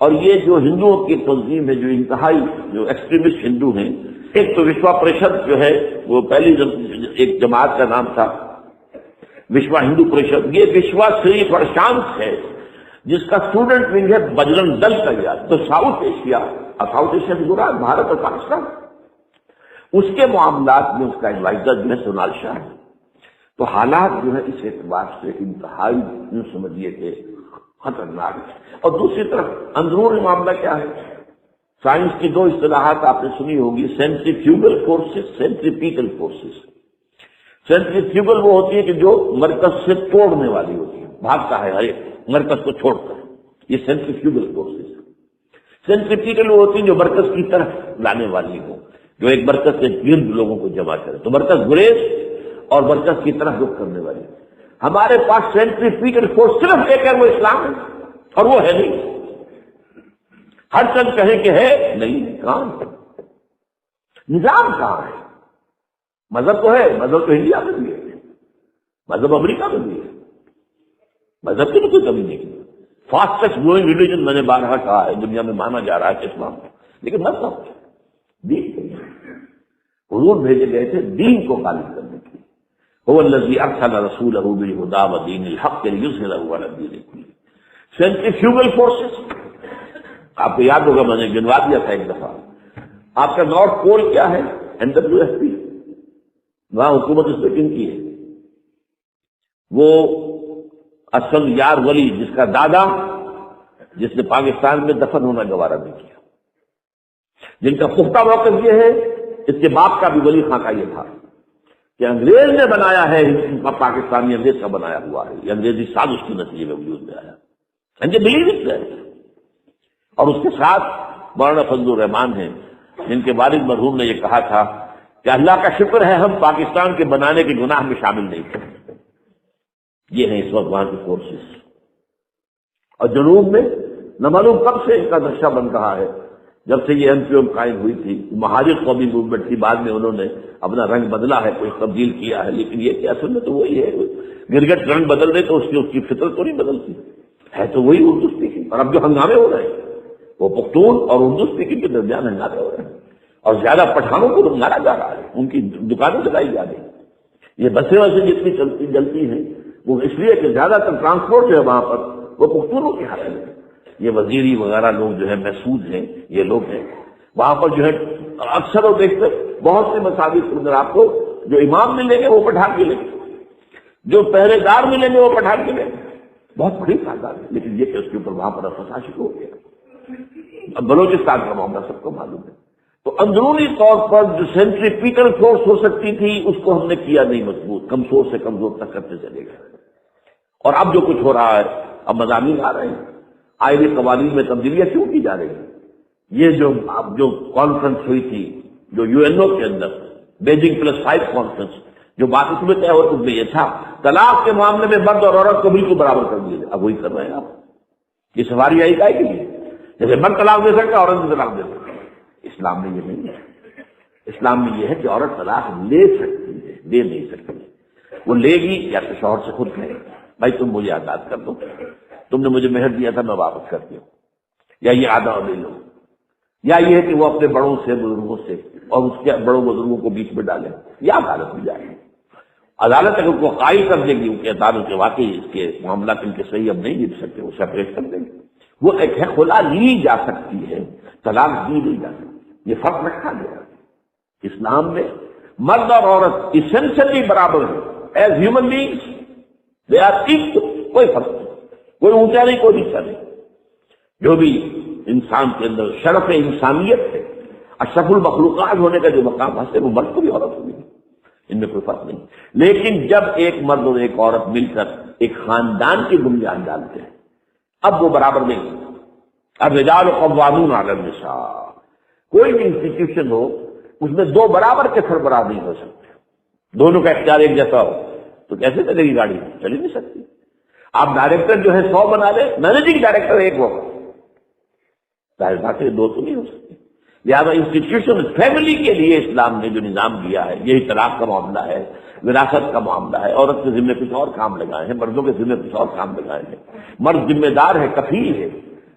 اور یہ جو ہندوؤں کی تنظیم ہے، جو انتہائی جو ایکسٹریمسٹ ہندو ہیں، ایک تو وشوا پریشد جو ہے وہ پہلی ایک جماعت کا نام تھا وشوا ہندو پریشد، یہ وشوا شری پرشانت ہے جس کا اسٹوڈنٹ ونگ ہے بجرنگ دل کا یاد۔ تو ساؤتھ ایشیا سے مراد بھارت اور پاکستان، اس کے معاملات میں اس کا ایڈوائزر جو ہے سونال شاہ ہے۔ تو حالات جو ہے اس اعتبار سے انتہائی یوں سمجھیے کہ خطرناک ہے۔ اور دوسری طرف اندرونی معاملہ کیا ہے، سائنس کی دو اصطلاحات آپ نے سنی ہوگی، centrifugal forces, centripetal forces. Centrifugal وہ ہوتی ہے کہ جو مرکز سے توڑنے والی ہوتی ہے، بھاگتا ہے ہر ایک مرکز کو چھوڑ کر، یہ سینٹریفیوگل فورسز۔ سینٹریپیٹل وہ ہوتی ہے جو مرکز کی طرف لانے والی ہو، جو ایک مرکز سے گرد لوگوں کو جمع کرے، تو مرکز گریز اور مرکز کی طرف رخ کرنے والی۔ ہمارے پاس سینٹریفیوگل فورس صرف ایک ہے، وہ اسلام ہے، اور وہ ہے نہیں۔ ہر چند کہیں کہ ہے نہیں، کہاں نظام کہاں ہے؟ مذہب تو ہے، مذہب تو انڈیا میں بھی ہے، مذہب امریکہ میں بھی ہے، مذہب کی تو کوئی کمی نہیں ہے۔ فاسٹسٹ گروئنگ ریلیجن میں نے بارہا کہا ہے دنیا میں مانا جا رہا ہے کہ اسلام ہے، لیکن مذہب دین، حضور بھیجے گئے تھے دین کو غالب کرنے کے لیے۔ هو الذي ارسل رسوله بالهدى ودين الحق ليظهره على الدين كله۔ سینٹریفیوگل فورسز آپ کو یاد ہوگا میں نے گنوا دیا تھا ایک دفعہ۔ آپ کا نارتھ پول کیا ہے؟ NWFP، وہاں حکومت اس پہ کن کی ہے؟ وہ اسد یار ولی، جس کا دادا جس نے پاکستان میں دفن ہونا گوارا نہیں کیا، جن کا پختہ موقف یہ ہے، اس کے باپ کا بھی ولی خان کا یہ تھا کہ انگریز نے بنایا ہے پاکستانی، انگریز کا بنایا ہوا ہے، یہ انگریزی سازش کے نتیجے میں وجود میں آیا، اور اس کے ساتھ مولانا فضل الرحمان ہیں جن کے والد مرحوم نے یہ کہا تھا کہ اللہ کا شکر ہے ہم پاکستان کے بنانے کے گناہ میں شامل نہیں تھے۔ یہ ہیں اس وقت وہاں کی فورسز، اور جنوب میں نہ معلوم کب سے ان کا نقشہ بن رہا ہے، جب سے یہ MQM قائم ہوئی تھی، مہاجر قومی موومنٹ کی، بعد میں انہوں نے اپنا رنگ بدلا ہے، کوئی تبدیل کیا ہے، لیکن یہ کہ اصل میں تو وہی ہے، گرگٹ رنگ بدل دے تو اس کی فطرت تو نہیں بدلتی ہے، تو وہی اردو اسپیکنگ۔ اور اب جو ہنگامے ہو رہے ہیں وہ پختون اور اردو اسپیکنگ کے درمیان ہنگامے ہو رہے ہیں، اور زیادہ پٹھانوں کو تو مارا جا رہا ہے، ان کی دکانیں چلائی جا رہی ہیں۔ یہ بسیں ویسے جتنی جلتی ہیں وہ اس لیے کہ زیادہ تر ٹرانسپورٹ جو ہے وہاں پر وہ پختونوں کے ہاتھ میں ہے۔ یہ وزیری وغیرہ لوگ جو ہے محسود ہیں، یہ لوگ ہیں وہاں پر جو ہے اکثر وہ دیکھتے بہت سے مساجد کے اندر آپ کو جو امام ملیں گے وہ پٹھان ملیں گے، جو پہرے دار ملیں گے وہ پٹھان ملیں گے، بہت بڑی تعداد ہے۔ لیکن یہ کہ اس کے اوپر وہاں پر فساد شروع ہو گیا۔ بلوچستان کا معاملہ سب کو معلوم ہے۔ تو اندرونی طور پر جو سینٹریپیٹل فورس ہو سکتی تھی اس کو ہم نے کیا نہیں مضبوط، کمزور سے کمزور تک کرتے چلے گئے۔ اور اب جو کچھ ہو رہا ہے، اب مضامین آ رہے ہیں، آئینی قوانین میں تبدیلیاں کیوں کی جا رہی ہیں؟ یہ جو اب جو کانفرنس ہوئی تھی جو UNO کے اندر بیجنگ +5 کانفرنس، جو بات اس میں طے ہو اس میں یہ تھا طلاق کے معاملے میں مرد اور عورت کو بالکل برابر کر دیا جائے۔ اب وہی کر رہے ہیں آپ، یہ سواری آئی گائے کے لیے، جیسے مرد طلاق دے سکتا عورت بھی طلاق دے سکتا۔ اسلام میں یہ نہیں ہے۔ اسلام میں یہ ہے کہ عورت طلاق لے سکتی ہے، دے نہیں سکتی۔ وہ لے گی یا تو شوہر سے خود کہے بھائی تم مجھے آزاد کر دو، تم نے مجھے مہر دیا تھا میں واپس کرتی ہوں، یا یہ آدھا لے لو، یا یہ ہے کہ وہ اپنے بڑوں سے بزرگوں سے اور اس کے بڑوں بزرگوں کو بیچ میں ڈالے یا عدالت میں جائے۔ عدالت اگر کو قائل کر دے گی کہ عدالت کے واقعی اس کے معاملات ان کے صحیح اب نہیں جیت سکتے، وہ سپریٹ کر دیں گے۔ وہ ایک ہے خلا لی جا سکتی ہے، طلاق دی نہیں جا سکتی، یہ فرق رکھا گیا۔ اسلام میں مرد اور عورت اسینشلی برابر ہے، as human beings they are equal, کوئی فرق نہیں، کوئی اونچا نہیں کوئی نیچا نہیں۔ جو بھی انسان کے اندر شرف انسانیت ہے، اشرف المخلوقات ہونے کا جو مقام حاصل ہے وہ مرد کو بھی عورت کو بھی، ان میں کوئی فرق نہیں۔ لیکن جب ایک مرد اور ایک عورت مل کر ایک خاندان کی بنیاد ڈالتے ہیں اب وہ برابر نہیں۔ الرجال قوامون علی النساء، کوئی بھی انسٹیٹیوشن ہو اس میں دو برابر کے سربراہ نہیں ہو سکتے، دونوں کا اختیار ایک جیسا ہو تو کیسے چلے گی گاڑی؟ چل ہی نہیں سکتی۔ آپ ڈائریکٹر جو ہے 100 بنا لیں، مینیجنگ ڈائریکٹر ایک ہوگا، ظاہر بات ہے دو تو نہیں ہو سکتے۔ لہٰذا انسٹیٹیوشن فیملی کے لیے اسلام نے جو نظام دیا ہے، یہی طلاق کا معاملہ ہے، وراثت کا معاملہ ہے، عورت کے ذمہ کچھ اور کام لگائے ہیں، مردوں کے ذمہ کچھ اور کام لگائے ہیں۔ مرد ذمہ دار ہے، کفیل ہے،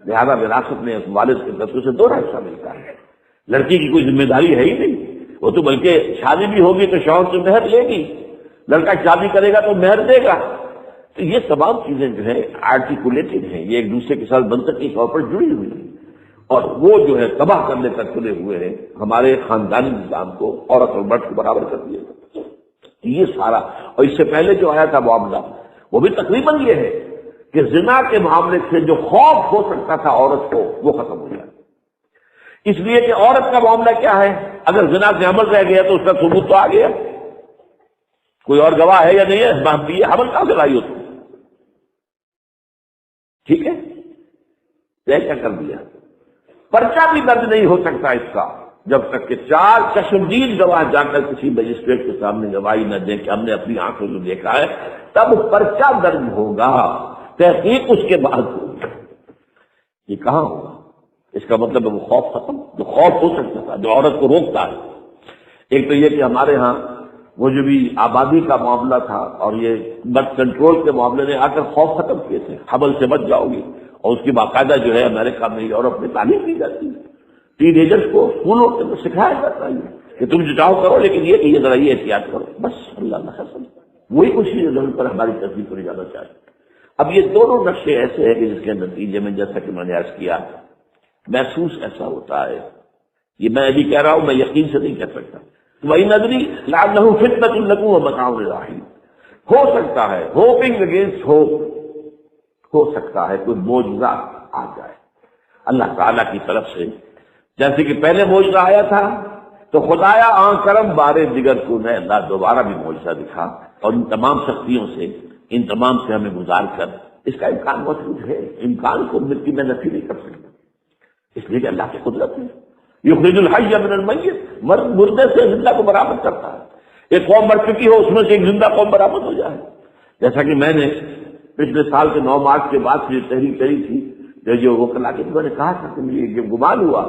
لہذا وراثت میں والد کے طرف سے 2 حصہ ملتا ہے۔ لڑکی کی کوئی ذمہ داری ہے ہی نہیں، وہ تو بلکہ شادی بھی ہوگی تو شوہر سے مہر لے گی، لڑکا شادی کرے گا تو مہر دے گا۔ تو یہ تمام چیزیں جو ہے آرٹیکولیٹڈ ہیں، یہ ایک دوسرے کے ساتھ منطقی طور پر جڑی ہوئی ہیں، اور وہ جو ہے تباہ کرنے تک چلے ہوئے ہیں ہمارے خاندانی نظام کو، عورت اور مرد کو برابر کر دیا۔ یہ سارا، اور اس سے پہلے جو آیا تھا معاملہ وہ بھی تقریباً یہ ہے کہ زنا کے معاملے سے جو خوف ہو سکتا تھا عورت کو وہ ختم ہو جائے، اس لیے کہ عورت کا معاملہ کیا ہے، اگر زنا سے حمل رہ گیا تو اس کا ثبوت تو آ گیا، کوئی اور گواہ ہے یا نہیں ہے، حمل کہاں سے لائی ہوتی، ٹھیک ہے، کیا کر دیا۔ پرچہ بھی درج نہیں ہو سکتا اس کا جب تک کہ 4 چشمدید گواہ جا کر کسی مجسٹریٹ کے سامنے گواہی نہ دیں کہ ہم نے اپنی آنکھوں سے دیکھا ہے، تب پرچہ درج ہوگا، تحقیق اس کے بعد ہوگی۔ یہ کہاں ہوگا؟ اس کا مطلب ہے وہ خوف ختم، جو خوف ہو سکتا تھا جو عورت کو روکتا ہے۔ ایک تو یہ کہ ہمارے ہاں وہ جو بھی آبادی کا معاملہ تھا اور یہ برتھ کنٹرول کے معاملے نے آ کر خوف ختم کیے تھے، حمل سے بچ جاؤ گی، اور اس کی باقاعدہ جو ہے امریکہ میں یورپ میں تعلیم دی جاتی ہے، ٹین ایجرز کو اسکولوں کے اندر سکھایا جاتا ہے کہ تم جو چاہو کرو، لیکن یہ کہ یہ ذرا یہ احتیاط کرو، بس اللہ نہ حسن وہی اسی زمین پر ہماری تصویر کو جانا چاہیے۔ اب یہ دونوں نقشے ایسے ہیں کہ جس کے نتیجے میں جیسا کہ میں نے عرض کیا محسوس ایسا ہوتا ہے، یہ میں ابھی کہہ رہا ہوں، میں یقین سے نہیں کہہ سکتا، وہی نظری لعلہ فتنۃ لکم ومتاع الی، ہو سکتا ہے ہوپنگ اگینسٹ ہوپ، ہو سکتا ہے کوئی معجزہ آ جائے اللہ تعالیٰ کی طرف سے، جیسے کہ پہلے معجزہ آیا تھا تو خدایا آن کرم بارے دیگر کو نئے اللہ دوبارہ بھی معجزہ دکھا، اور ان تمام شکتیوں سے ان تمام سے ہمیں گزار کر اس کا امکان موجود ہے، امکان کو مٹی میں نفی نہیں کر سکتا، اس لیے کہ اللہ کی قدرت ہے، یخرج الحی من المیت، مردے سے زندہ کو برآمد کرتا ہے۔ ایک قوم مر چکی ہو اس میں سے ایک زندہ قوم برآمد ہو جائے، جیسا کہ میں نے پچھلے سال کے 9 مارچ کے بعد سے تحریر کری تھی، جو وہ کلا کے میں نے کہا تھا کہ مجھے یہ گمان ہوا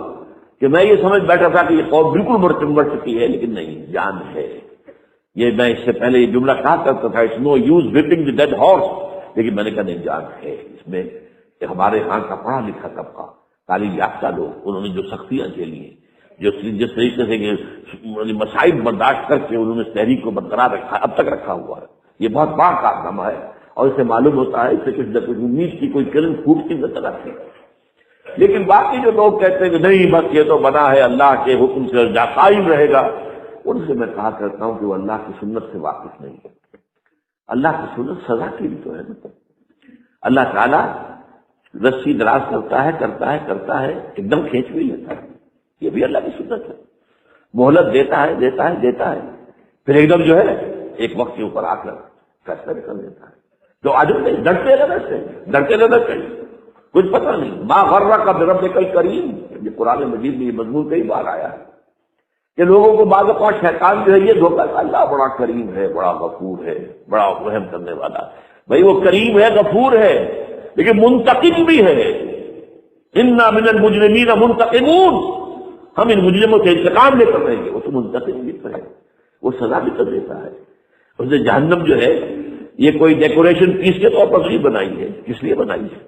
کہ میں یہ سمجھ بیٹھا تھا کہ یہ قوم بالکل مر چکی ہے، لیکن نہیں، جان ہے۔ یہ میں اس سے پہلے یہ جملہ کہا کرتا تھا it's no use whipping the dead horse، لیکن میں نے کہا نہیں، جان ہے اس میں۔ کہ ہمارے ہاں کا پڑھا لکھا طبقہ، تعلیم یافتہ لوگ، انہوں نے جو سختیاں جھیلی ہیں، جس طریقے سے مصائب برداشت کر کے انہوں نے تحریک کو برقرار رکھا اب تک رکھا ہوا ہے، یہ بہت بڑا کارنامہ ہے، اور اسے معلوم ہوتا ہے اس سے کچھ نہ کچھ امید کی کوئی کرن پھوٹتی نظر آتی ہے۔ لیکن باقی جو لوگ کہتے ہیں کہ نہیں بس یہ تو بنا ہے اللہ کے حکم سے جا قائم رہے گا، ان سے میں کہا کرتا ہوں کہ وہ اللہ کی سنت سے واقف نہیں ہے۔ اللہ کی سنت سزا کی بھی تو ہے نا، اللہ تعالیٰ رسی دراز کرتا ہے ایک دم کھینچ بھی لیتا ہے، یہ بھی اللہ کی سنت ہے، مہلت دیتا ہے پھر ایک دم جو ہے ایک وقت کے اوپر آ کر فیصلہ بھی کر دیتا ہے۔ تو آج ڈرتے رہنا چاہیے، کچھ پتہ نہیں ما غرک بربک الکریم، یہ قرآن مجید میں یہ مضمون کئی بار آیا ہے کہ لوگوں کو بعض اوقات شیطان جو ہے یہ دھوکہ، اللہ بڑا کریم ہے، بڑا غفور ہے، بڑا رحم کرنے والا، بھائی وہ کریم ہے، غفور ہے، لیکن منتقم بھی ہے۔ انا من المجرمین منتقمون، ہم ان مجرموں سے انتقام لے کر رہیں گے، وہ تو منتقم بھی ہے، وہ سزا بھی کر دیتا ہے۔ اس نے جہنم جو ہے یہ کوئی ڈیکوریشن پیس کے طور پر نہیں بنائی ہے، کس لیے بنائی ہے؟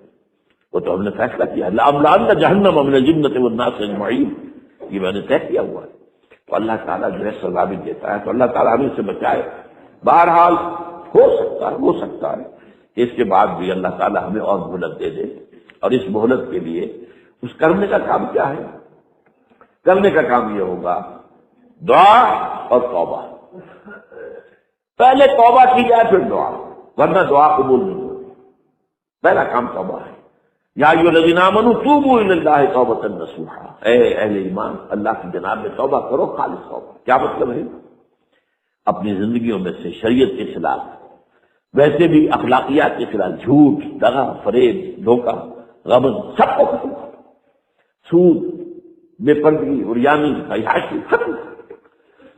وہ تو ہم نے فیصلہ کیا، لأملأن جہنم من الجنۃ والناس اجمعین، یہ میں نے طے کیا ہوا ہے۔ تو اللہ تعالیٰ جو ہے سزا بھی دیتا ہے، تو اللہ تعالیٰ ہمیں سے بچائے۔ بہرحال ہو سکتا ہے کہ اس کے بعد بھی اللہ تعالیٰ ہمیں اور مہلت دے دے، اور اس مہلت کے لیے اس کرنے کا کام کیا ہے؟ کرنے کا کام یہ ہوگا دعا اور توبہ۔ پہلے توبہ کی جائے پھر دعا، ورنہ دعا قبول نہیں ہوگی۔ پہلا کام توبہ ہے، یا ایھا الذین آمنوا توبوا الی اللہ توبۃ نصوحا، اے اہل ایمان اللہ کی جناب میں توبہ کرو، خالص توبہ۔ کیا مطلب ہے؟ اپنی زندگیوں میں سے شریعت کے خلاف، ویسے بھی اخلاقیات کے خلاف، جھوٹ، دغا، فریب، دھوکہ، غبن، سب کو ختم کرو، سود، بے پردگی، عریانی، فحاشی ختم کرو۔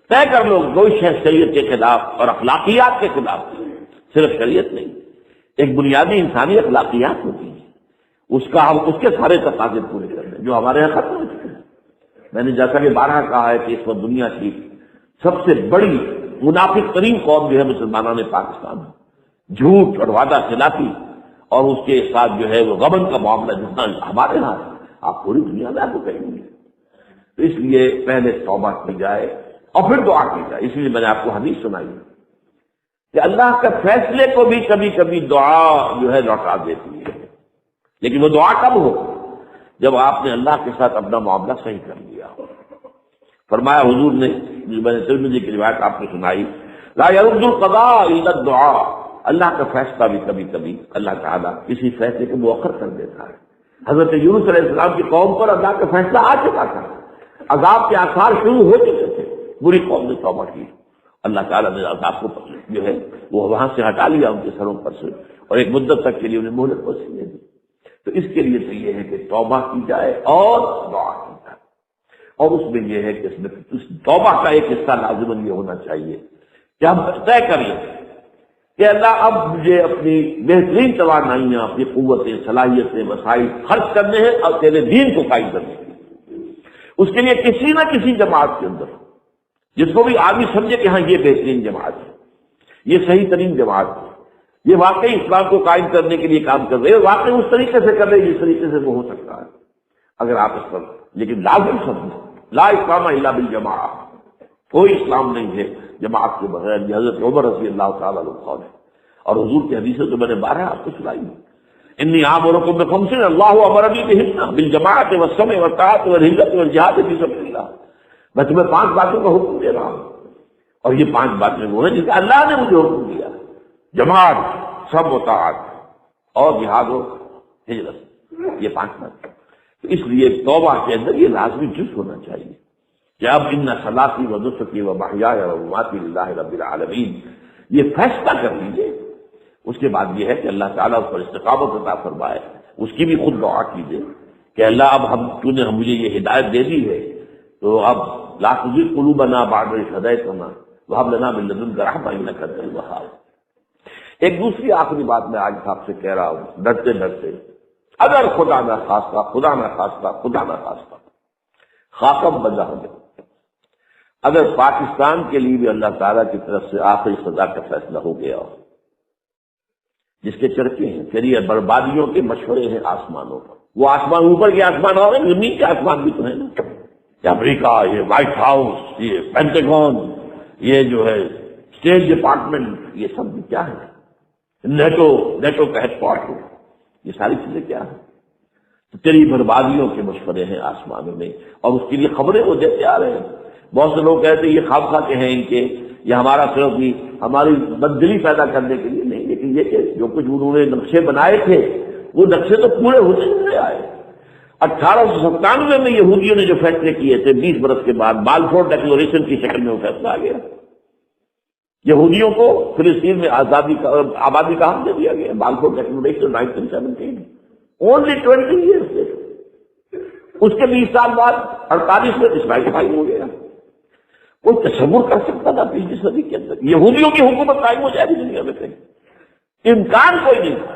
طے کر لو کوئی شریعت کے خلاف اور اخلاقیات کے خلاف، صرف شریعت نہیں، ایک بنیادی انسانی اخلاقیات ہوتی ہیں، اس کے سارے تقاضے پورے کرنے جو ہمارے یہاں ختم ہو چکے ہیں۔ میں نے جیسا کہ بارہا کہا ہے کہ اس وقت دنیا کی سب سے بڑی منافق ترین قوم جو ہے مسلمانوں نے پاکستان ہے، جھوٹ اور وعدہ خلافی، اور اس کے ساتھ جو ہے وہ غبن کا معاملہ جتنا ہمارے یہاں ہے، آپ پوری دنیا میں آپ کو کہیں گے۔ تو اس لیے پہلے توبہ کی جائے اور پھر دعا کی جائے۔ اس لیے میں نے آپ کو حدیث سنائی کہ اللہ کے فیصلے کو بھی کبھی کبھی دعا جو ہے لوٹا دیتی ہے، لیکن وہ دعا کب ہو؟ جب آپ نے اللہ کے ساتھ اپنا معاملہ صحیح کر لیا ہو۔ فرمایا حضور نے، جو میں نے ترمذی کی روایت آپ کو سنائی، لا يرد القضاء الا الدعاء، اللہ کا فیصلہ بھی کبھی کبھی اللہ تعالیٰ کسی فیصلے کو مؤخر کر دیتا ہے۔ حضرت یونس علیہ السلام کی قوم پر اللہ کا فیصلہ آ چکا تھا، عذاب کے آثار شروع ہو چکے تھے، بری قوم نے توبہ کی، اللہ تعالیٰ نے عذاب کو جو ہے وہ وہاں سے ہٹا لیا ان کے سروں پر سے، اور ایک مدت تک کے لیے انہیں مہلت وسیع دی۔ تو اس کے لیے تو یہ ہے کہ توبہ کی جائے اور دعا کی جائے، اور اس میں یہ ہے کہ اس میں توبہ کا ایک حصہ لازماً یہ ہونا چاہیے کہ ہم طے کر لیں کہ اللہ اب مجھے اپنی بہترین توانائیاں، اپنی قوتیں، صلاحیتیں، وسائل خرچ کرنے ہیں اور تیرے دین کو قائم کرنے ہیں۔ اس کے لیے کسی نہ کسی جماعت کے اندر جس کو بھی آدمی سمجھے کہ ہاں یہ بہترین جماعت ہے، یہ صحیح ترین جماعت ہے، یہ واقعی اسلام کو قائم کرنے کے لیے کام کر رہے ہیں، واقعی اس طریقے سے کر رہے ہیں جس طریقے سے وہ ہو سکتا ہے اگر آپ اس پر، لیکن لازم سمجھیں لا اسلام الا بالجماعہ، کوئی اسلام نہیں ہے جماعت کے بغیر۔ یہ حضرت عمر رضی اللہ تعالیٰ عنہ قول ہے، اور حضور کی حدیثیں تو میں نے 12 آپ کو سنائی ہیں۔ انی آمرکم بخمس اللہ امرنی بہن بالجماعۃ والسمع والطاعۃ والہجرۃ والجہاد فی سبیل اللہ، میں تمہیں 5 باتوں کا حکم دے رہا ہوں، اور یہ 5 باتیں وہ ہیں جس کا اللہ نے مجھے حکم دیا، جماعت، سب و طاعت اور جہاد و ہجرت، یہ 5 باتیں۔ تو اس لیے توبہ کے اندر یہ لازمی جز ہونا چاہیے کہ اب ان صلاتی و نسکی و محیای و مماتی للہ رب العالمین، یہ فیصلہ کر لیجیے۔ اس کے بعد یہ ہے کہ اللہ تعالیٰ اس پر استقامت عطا فرمائے، اس کی بھی خود دعا کیجیے کہ اللہ اب تو نے مجھے یہ ہدایت دے دی ہے، تو اب لا تزغ قلوبنا بعد إذ هديتنا وهب لنا من لدنك رحمة إنك أنت الوهاب۔ ایک دوسری آخری بات میں آج آپ سے کہہ رہا ہوں ڈرتے ڈرتے، اگر خدا نہ خواستہ خاکم بندہ ہو جائے، اگر پاکستان کے لیے بھی اللہ تعالیٰ کی طرف سے آخری سزا کا فیصلہ ہو گیا ہو، جس کے چرچے ہیں چلیے بربادیوں کے مشورے ہیں آسمانوں پر، وہ آسمان اوپر کے آسمان اور زمین کے آسمان بھی تو ہیں نا، یہ امریکہ، یہ وائٹ ہاؤس، یہ پینٹاگون، یہ جو ہے اسٹیٹ ڈپارٹمنٹ، یہ سب کیا ہے؟ نیٹو کا ہیڈ کوارٹر، یہ ساری چیزیں کیا ہیں؟ تو تیری بربادیوں کے مشورے ہیں آسمانوں میں، اور اس کے لیے خبریں وہ دیتے آ رہے ہیں۔ بہت سے لوگ کہتے ہیں یہ خواب خواہ کے ہیں ان کے، یہ ہمارا صرف ہماری بددلی پیدا کرنے کے لیے نہیں، لیکن یہ کہ جو کچھ انہوں نے نقشے بنائے تھے وہ نقشے تو پورے ہوتے ہوئے آئے۔ 1897 میں یہودیوں نے جو فیصلے کیے تھے، 20 برس کے بعد بالفور ڈیکلریشن کی شکل میں وہ فیصلہ آ گیا، یہودیوں کو فلسطین میں آبادی کا حق دے دیا گیا، بالفور ڈیکلریشن 1917، اونلی 20 ایئرس۔ اس کے 20 سال بعد 48 میں اسرائیل قائم ہو گیا۔ کوئی تصور کر سکتا تھا 20ویں صدی کے اندر یہودیوں کی حکومت قائم ہو جائے گی دنیا میں؟ کہیں امکان کوئی نہیں تھا۔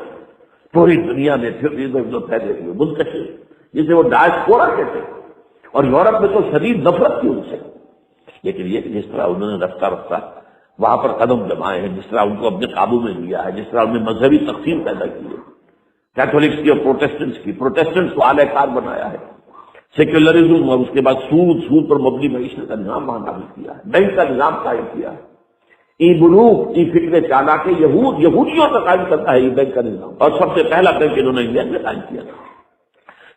پوری دنیا میں پھر ادھر ادھر پھیلے ہوئے منتشر، جسے وہ ڈائسپورا کہتے ہیں، اور یورپ میں تو شدید نفرت تھی ان سے، لیکن یہ کہ جس طرح انہوں نے رفتہ رفتہ وہاں پر قدم جمائے ہیں، جس طرح ان کو اپنے قابو میں لیا ہے، جس طرح انہوں نے مذہبی تقسیم پیدا کی ہے، کیتھولکس کی اور پروٹیسٹنٹس کو اعلی کار بنایا ہے، سیکولرزم اور اس کے بعد سود پر مبنی معیشت کا نظام وہاں نافذ کیا ہے، بینک کا نظام قائم کیا ہے، ای بلوک ای فکر چالاکی یہودیوں کا قائم کرتا ہے یہ بینک کا نظام، اور سب سے پہلا بینک انہوں نے انگلینڈ میں قائم کیا تھا۔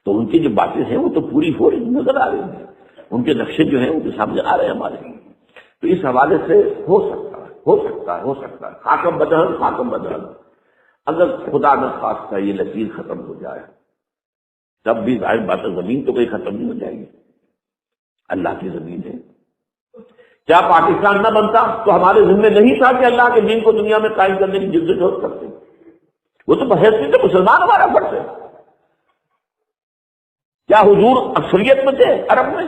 تو ان کی جو باتیں ہیں وہ تو پوری ہو رہی نظر آ رہی ہیں، ان کے نقشے جو ہیں ان کے سامنے آ رہے ہیں ہمارے۔ تو اس حوالے سے ہو سکتا ہے خاکم بدہن اگر خدا نہ خواستہ یہ لکیر ختم ہو جائے، تب بھی ظاہر بات ہے زمین تو کوئی ختم نہیں ہو جائے گی، اللہ کی زمین ہے۔ کیا پاکستان نہ بنتا تو ہمارے ذمہ نہیں تھا کہ اللہ کے دین کو دنیا میں قائم کرنے کی جدوجہد کرتے؟ وہ تو بحیثیت مسلمان ہمارا فرض ہے۔ کیا حضور اکثریت میں تھے عرب میں؟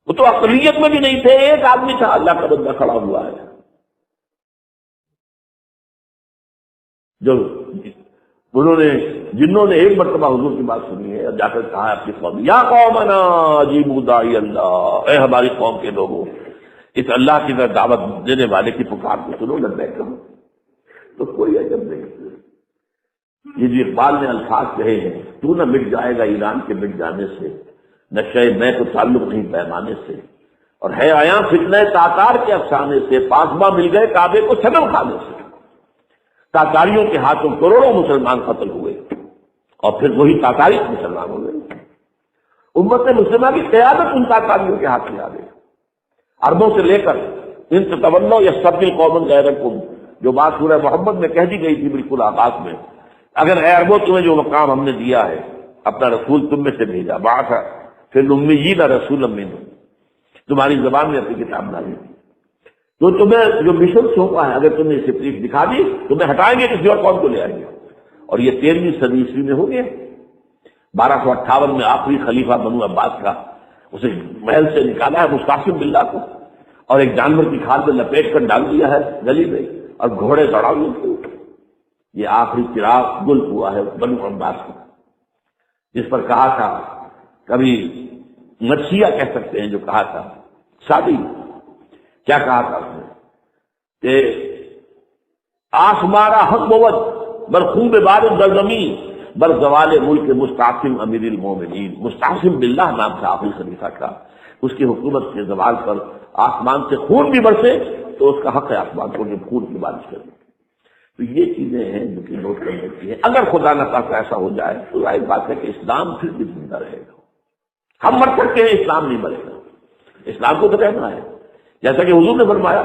وہ تو اقلیت میں بھی نہیں تھے، ایک آدمی تھا، اللہ کا بندہ کھڑا ہوا ہے جو جنہوں نے ایک مرتبہ حضور کی بات سنی ہے اور جا کر کہا ہے اپنی قوم، یا قومنا اجیبوا داعی اللہ، اے ہماری قوم کے لوگوں، اس اللہ کی طرف دعوت دینے والے کی پکار کو سنو، لبیک کہو۔ تو کوئی عجب نہیں، یہ جو اقبال نے الفاظ کہے ہیں، تو نہ مٹ جائے گا ایران کے مٹ جانے سے، نشے میں تو تعلق نہیں پیمانے سے، اور ہے آیا فتنہ تاتار کے افسانے سے، پاسباں مل گئے کعبے کو صنم کھانے سے۔ تاتاریوں کے ہاتھوں کروڑوں مسلمان قتل ہوئے، اور پھر وہی تاتاری مسلمان ہو گئے۔ امت مسلمہ کی قیادت ان تاتاریوں کے ہاتھ میں آ گئی، عربوں سے لے کر ان سے تولو یستبدل قوما غیرکم، جو بات سورہ محمد میں کہہ دی گئی تھی بالکل آغاز میں، اگر اے عربوں تمہیں جو مقام ہم نے دیا ہے، اپنا رسول تم میں سے بھیجا، بعث فی الامیین رسولا منہم، تمہاری زبان میں اپنی کتاب ڈالی تھی، تو تمہیں جو مشن سونپا ہے اگر تم نے اسے تکلیف دکھا دی، تمہیں ہٹائیں گے، کسی اور قوم کو لے آئیں گے۔ اور یہ 13ویں صدی عیسوی میں ہو گیا۔ 1258 میں آخری خلیفہ بنو عباس کا اسے محل سے نکالا ہے مستعصم باللہ کو، اور ایک جانور کی کھال میں لپیٹ کر ڈال دیا ہے گلی میں، اور گھوڑے دوڑا ہوئے۔ یہ آخری چراغ گل ہوا ہے بنو عباس کا، جس پر کہا تھا، کبھی مرثیہ کہہ سکتے ہیں جو کہا تھا، سادی کیا کہا تھا اس نے کہ آسمارا حق بود برخوب بارد در زمین بر زوال ملک مستعصم امیر المومنین۔ مستعصم باللہ نام تھا آخری خلیفہ کا، اس کی حکومت کے زوال پر آسمان سے خون بھی برسے تو اس کا حق ہے آسمان کو جب خون کی بارش کرے۔ تو یہ چیزیں ہیں جو کہ نوٹ کرنے کی ہے۔ اگر خدا نہ خواستہ ایسا ہو جائے تو ظاہر بات ہے کہ اسلام پھر بھی زندہ رہے گا، ہم مر سکتے ہیں، اسلام نہیں مرے گا، اسلام کو تو رہنا ہے۔ جیسا کہ حضور نے فرمایا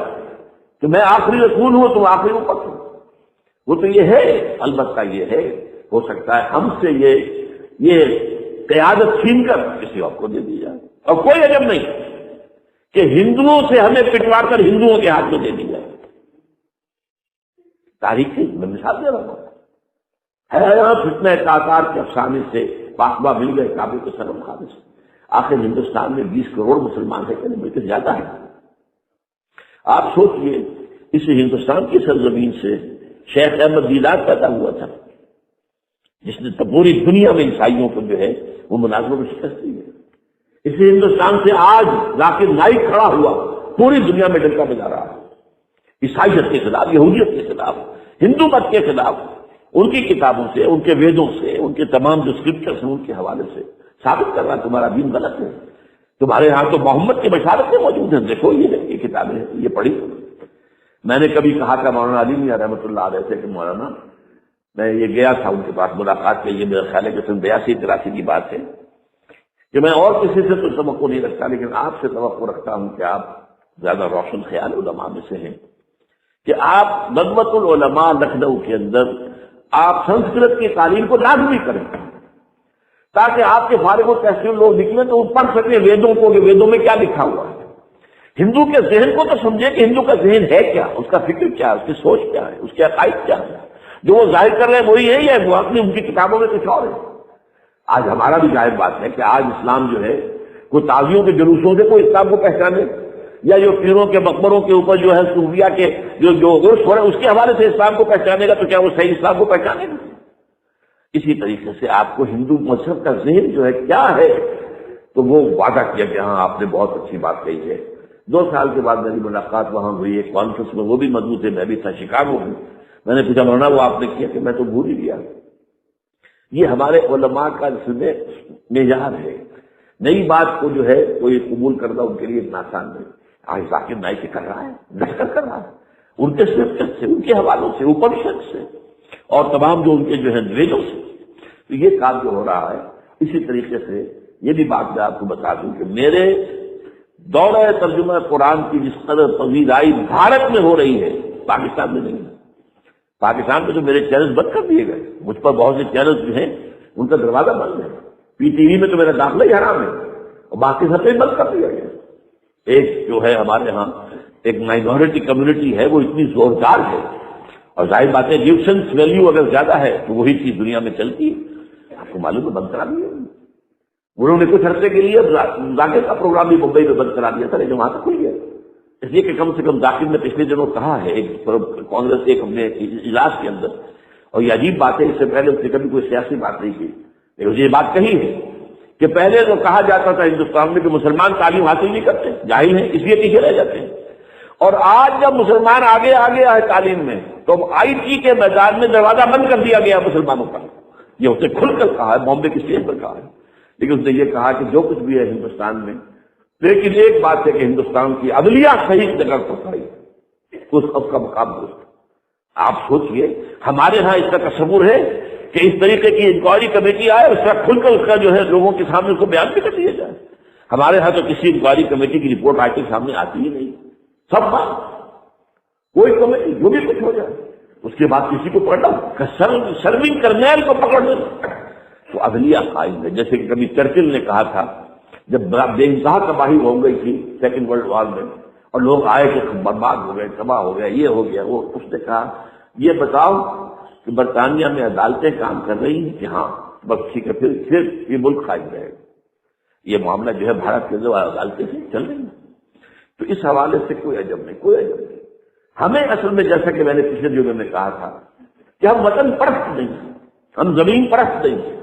کہ میں آخری رسول ہوں، تم آخری امت ہو، وہ تو یہ ہے، البتہ یہ ہے ہو سکتا ہے ہم سے یہ قیادت چھین کر کسی اور کو دے دی جائے، اور کوئی عجب نہیں کہ ہندوؤں سے ہمیں پٹوا کر ہندوؤں کے ہاتھ میں دے دی جائے۔ تاریخ میں مثال دے رہا ہوں، ہے یہاں فتنہ تاتار کے افسانے سے پاسباں مل گئے کعبے کو صنم کھانے سے۔ آخر ہندوستان میں 20 کروڑ مسلمان ہے کہ نہیں، بلکہ زیادہ ہے۔ آپ سوچئے اس ہندوستان کی سرزمین سے شیخ احمد دیدار پیدا ہوا تھا، جس نے پوری دنیا میں عیسائیوں کو جو ہے وہ مناظروں میں شکست دی ہے۔ اسی ہندوستان سے آج ذاکر نائک کھڑا ہوا، پوری دنیا میں ڈنکا بجا رہا ہے، عیسائیت کے خلاف، یہودیت کے خلاف، ہندو مت کے خلاف، ان کی کتابوں سے، ان کے ویدوں سے، ان کے تمام جو اسکرپچرس ہیں ان کے حوالے سے ثابت کر رہا تمہارا دین غلط ہے۔ تمہارے ہاں تو محمد کی بشارتیں موجود ہیں، دیکھو یہ کتابیں ہیں، یہ پڑھی۔ میں نے کبھی کہا تھا مولانا علی میاں رحمۃ اللہ علیہ سے کہ مولانا میں یہ گیا تھا ان کے پاس ملاقات کے لیے، میرا خیال ہے کہ 82-83 کی بات ہے، کہ میں اور کسی سے تو توقع نہیں رکھتا لیکن آپ سے توقع رکھتا ہوں کہ آپ زیادہ روشن خیال علماء میں سے ہیں، کہ آپ ندوۃ العلماء لکھنؤ کے اندر آپ سنسکرت کی تعلیم کو لازمی کریں تاکہ آپ کے فارغ و تحصیل لوگ نکلیں تو وہ پڑھ سکیں ویدوں کو کہ ویدوں میں کیا لکھا ہوا ہے، ہندو کے ذہن کو تو سمجھے کہ ہندو کا ذہن ہے کیا، اس کا فکر کیا ہے، اس کی سوچ کیا ہے، اس کے عقائد کیا ہے، جو وہ ظاہر کر رہے ہیں وہی ہے یا وہ اپنی ان کی کتابوں میں کچھ اور ہے۔ آج ہمارا بھی ظاہر بات ہے کہ آج اسلام جو ہے کوئی تازیوں کے جلوسوں سے کوئی اسلام کو پہچانے یا جو پیروں کے مقبروں کے اوپر جو ہے صوفیہ کے جو عرس ہو رہے ہیں اس کے حوالے سے اسلام کو پہچانے گا تو کیا وہ صحیح اسلام کو پہچانے گا؟ اسی طریقے سے آپ کو ہندو مذہب کا ذہن جو ہے کیا ہے، تو وہ وعدہ کیا کہ ہاں آپ نے بہت اچھی بات کہی ہے۔ 2 سال کے بعد میری ملاقات وہاں ہوئی ایک کانفرنس میں، وہ بھی مضبوط ہے، میں بھی تھا شکاگو میں، میں نے پوچھا مولانا وہ آپ نے کیا کہ میں تو بھول ہی گیا۔ یہ ہمارے علماء کا اس میں معیار ہے، نئی بات کو جو ہے کوئی قبول کرنا ان کے لیے اتنا آسان نہیں۔ آج ذاکر نائک کر رہا ہے، لشکر کر رہا ہے، ان کے سکرپچر سے، ان کے حوالوں سے، اپنشد سے اور تمام جو ان کے جو ہے ویدوں سے، تو یہ کام جو ہو رہا ہے۔ اسی طریقے سے یہ بھی بات میں آپ کو بتا دوں کہ میرے دورہ ترجمہ قرآن کی جس قدر پذیرائی بھارت میں ہو رہی ہے پاکستان میں نہیں ہے۔ پاکستان میں تو میرے چینل بند کر دیے گئے، مجھ پر بہت سے چینل جو ہیں ان کا دروازہ بند ہے، پی ٹی وی میں تو میرا داخلہ ہی حرام ہے اور باقی سب پہ بند کر دیا گیا۔ ایک جو ہے ہمارے ہاں ایک مائنورٹی کمیونٹی ہے وہ اتنی زوردار ہے اور ظاہر بات ہے ایجپشنس ویلیو اگر زیادہ ہے تو وہی چیز دنیا میں چلتی ہے، آپ کو معلوم ہے بند کرا دیا انہوں نے کچھ عرصے کے لیے ذاکر کا پروگرام بھی ممبئی میں بند کرا دیا تھا لیکن وہاں تک کھل گیا، اس لیے کہ کم سے کم ذاکر نے پچھلے دنوں کہا ہے ایک کانگریس ایک اپنے اجلاس کے اندر، اور یہ عجیب بات ہے اس سے پہلے اس نے کبھی کوئی سیاسی بات نہیں کی لیکن یہ بات کہی ہے کہ پہلے تو کہا جاتا تھا ہندوستان میں کہ مسلمان تعلیم حاصل نہیں کرتے، جاہل ہیں اس لیے پیچھے رہ جاتے ہیں، اور آج جب مسلمان آگے آگے آئے تعلیم میں تو آئی ٹی کے میدان میں دروازہ بند کر دیا گیا مسلمانوں کا۔ یہ اسے کھل کر کہا ہے، بامبے کی اسٹیج پر کہا ہے، لیکن اس نے یہ کہا کہ جو کچھ بھی ہے ہندوستان میں، لیکن ایک بات ہے کہ ہندوستان کی عدلیہ صحیح جگہ پر کھڑی اس کا مقام درست۔ آپ سوچئے ہمارے ہاں اس کا تصور ہے کہ اس طریقے کی انکوائری کمیٹی آئے اور اس کا کھل کر اس کا جو ہے لوگوں کے سامنے اس کو بیان بھی کر دیا جائے۔ ہمارے ہاں تو کسی انکوائری کمیٹی کی رپورٹ آج کے سامنے آتی ہی نہیں، سب بات کوئی کمیٹی جو بھی کچھ ہو جائے اس کے بعد کسی کو پکڑنا، سرونگ کرنیل کو پکڑ دیں تو عدلیہ قائم ہے۔ جیسے کہ کبھی چرچل نے کہا تھا جب بے انتہا تباہی ہو گئی تھی سیکنڈ ورلڈ وار میں اور لوگ آئے کہ برباد ہو گئے، تباہ ہو گئے، یہ ہو گیا وہ، اس نے کہا یہ بتاؤ کہ برطانیہ میں عدالتیں کام کر رہی ہیں کہ ہاں، بس ٹھیک ہے، پھر یہ ملک قائم رہے گا۔ یہ معاملہ جو ہے بھارت کے اندر عدالتیں چل رہی ہیں، تو اس حوالے سے کوئی عجب نہیں، کوئی عجب نہیں۔ ہمیں اصل میں جیسا کہ میں نے پچھلے جمعے میں کہا تھا کہ ہم وطن پرست نہیں ہیں، ہم زمین پرست نہیں ہیں،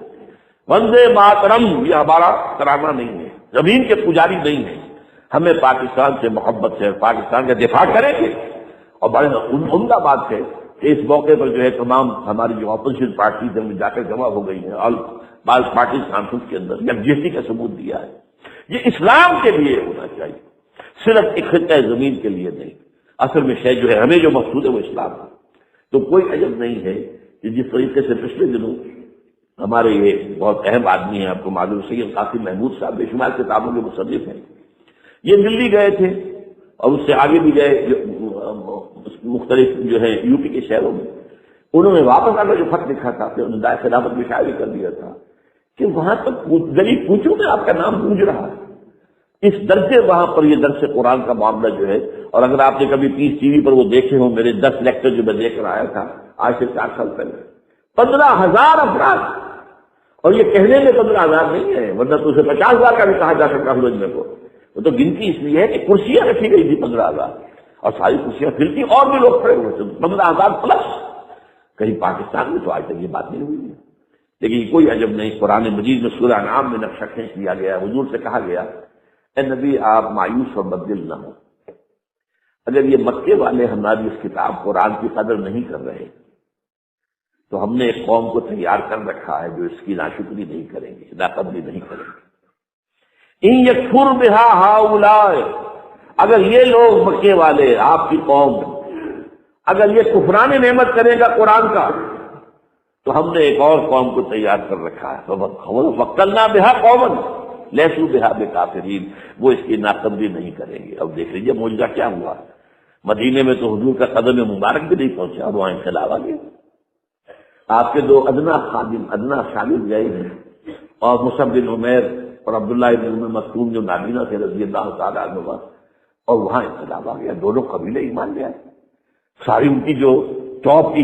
وندے ماترم یہ ہمارا ترانہ نہیں ہے، زمین کے پجاری نہیں ہیں، ہمیں پاکستان سے محبت ہے، پاکستان کا دفاع کریں گے۔ اور بڑے عمدہ بات ہے کہ اس موقع پر جو ہے تمام ہماری جو اپوزیشن پارٹیز ہیں جا کر جمع ہو گئی ہیں اور بعض پارٹیز کانفرنس کے اندر یکجہتی کا ثبوت دیا ہے۔ یہ اسلام کے لیے ہونا چاہیے، صرف ایک خطہ زمین کے لیے نہیں۔ اصل میں شاید جو ہے ہمیں جو مقصود ہے وہ اسلام ہے، تو کوئی عجب نہیں ہے کہ جس طریقے سے پچھلے دنوں ہمارے یہ بہت اہم آدمی ہیں، آپ کو معلوم سید قاسم محمود صاحب بے شمار کتابوں کے مصنف ہیں، یہ دلی گئے تھے اور اس سے آگے بھی گئے مختلف جو ہے یو پی کے شہروں میں، انہوں نے واپس آ کر جو خط لکھا تھا پھر انہوں نے خلافت میں شائع کر دیا تھا کہ وہاں تک گلی کوچوں میں آپ کا نام گونج رہا ہے، اس درجے وہاں پر یہ درس قرآن کا معاملہ جو ہے۔ اور اگر آپ نے کبھی پیس ٹی وی پر وہ دیکھے ہوں میرے 10 لیکچر جو میں دیکھ کر آیا تھا آج سے 4 سال پہلے، 15,000 افراد، اور یہ کہنے میں 15,000 نہیں ہے ورنہ تو اسے 50,000 کا بھی کہا جا سکتا ہے مجمع کو، وہ تو گنتی اس لیے ہے کہ کرسیاں رکھی گئی تھی 15,000 اور ساری کرسیاں فل تھی اور بھی لوگ کھڑے ہوئے تھے 15,000 پلس۔ کہیں پاکستان میں تو آج تک یہ بات نہیں ہوئی ہے، لیکن کوئی عجب نہیں، قرآن مجید میں سورہ انعام میں نقشہ کھینچ لیا گیا، حضور سے کہا گیا اے نبی آپ مایوس اور بددل نہ ہو، اگر یہ مکے والے ہماری اس کتاب قرآن کی قدر نہیں کر رہے تو ہم نے ایک قوم کو تیار کر رکھا ہے جو اس کی ناشکری نہیں کریں گے، ناقدری نہیں کریں گے۔ ان یکفر بہا ہؤلاء، اگر یہ لوگ مکے والے آپ کی قوم اگر یہ کفران نعمت کرے گا قرآن کا، تو ہم نے ایک اور قوم کو تیار کر رکھا ہے، وَقَّلْنَا بِهَا قَوْمًا لَيْسُوا بِهَا بِكَافِرِينَ، وہ اس کی ناقدری نہیں کریں گے۔ اب دیکھ لیجیے معجزہ کیا ہوا، مدینے میں تو حضور کا قدم مبارک بھی نہیں پہنچا، وہاں انقلاب آ گیا۔ آپ کے دو ادنا خادم، ادنا شاگرد گئے ہیں، اور مصعب بن عمیر اور عبداللہ بن ام مکتوم جو نابینا تھے رضی اللہ تعالیٰ عنہ، اور وہاں انقلاب آ گیا، دونوں قبیلے ایمان لے آئے، ساری ان کی جو ٹاپ کی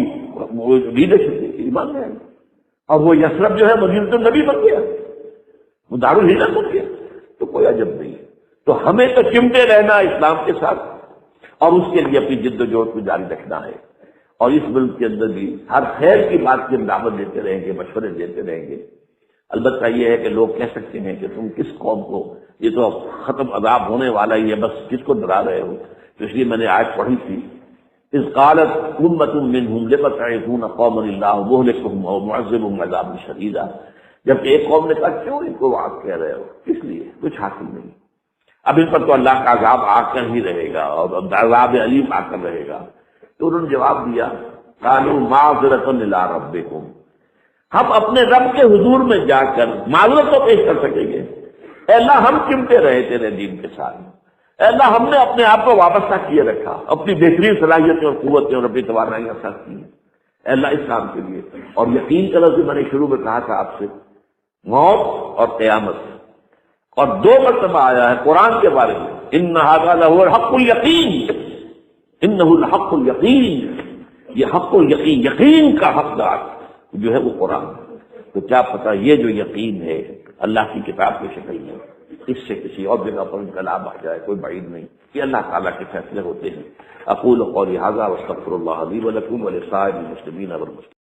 لیڈرشپ تھی ایمان لے آئی، اور وہ یثرب جو ہے مدینہ النبی بن گیا، وہ دارالہجرت بن گیا، تو کوئی عجب نہیں ہے۔ تو ہمیں تو چمٹے رہنا اسلام کے ساتھ، اور اس کے لیے اپنی جد و جہد کو جاری رکھنا ہے، اور اس ملک کے اندر بھی ہر خیر کی بات کی دعوت دیتے رہیں گے، مشورے دیتے رہیں گے۔ البتہ یہ ہے کہ لوگ کہہ سکتے ہیں کہ تم کس قوم کو، یہ تو ختم عذاب ہونے والا ہی ہے، بس کس کو ڈرا رہے ہو؟ تو اس لیے میں نے آیت پڑھی تھی، اذ قالت امۃ منہم لم تعظون قوما اللہ مہلکہم او معذبہم عذابا شدیدا، جبکہ ایک قوم نے کہا کیوں ان کو وعظ کہہ رہے ہو، کس لیے، کچھ حاصل نہیں، اب ان پر تو اللہ کا عذاب آ کر ہی رہے گا، اور عذاب علیم آ کر رہے گا۔ تو انہوں نے جواب دیا، قالوا معذرۃ الی ربکم، ہم اپنے رب کے حضور میں جا کر معذرت تو پیش کر سکیں گے، اے اللہ ہم چمٹے رہے تیرے دین کے ساتھ، اے اللہ ہم نے اپنے آپ کو وابستہ کیے رکھا، اپنی بہترین صلاحیتیں اور قوتیں اور اپنی توانائیاں خرچ کی، اے اللہ اس کام کے لیے۔ اور یقین کرو کہ میں نے شروع میں کہا تھا آپ سے، موت اور قیامت، اور دو مرتبہ آیا ہے قرآن کے بارے میں، ان ھذا لہو الحق الیقین، انہ الحق الیقین، یہ حق الیقین، یقین کا حقدار جو ہے وہ قرآن۔ تو کیا پتہ یہ جو یقین ہے اللہ کی کتاب کی شکل میں، اس سے کسی اور جگہ پر انقلاب آ جائے، کوئی بعید نہیں، کہ اللہ تعالیٰ کے فیصلے ہوتے ہیں۔ اقول قولی ھذا واستغفر اللہ لی ولکم ولسائر المسلمین والمسلمات۔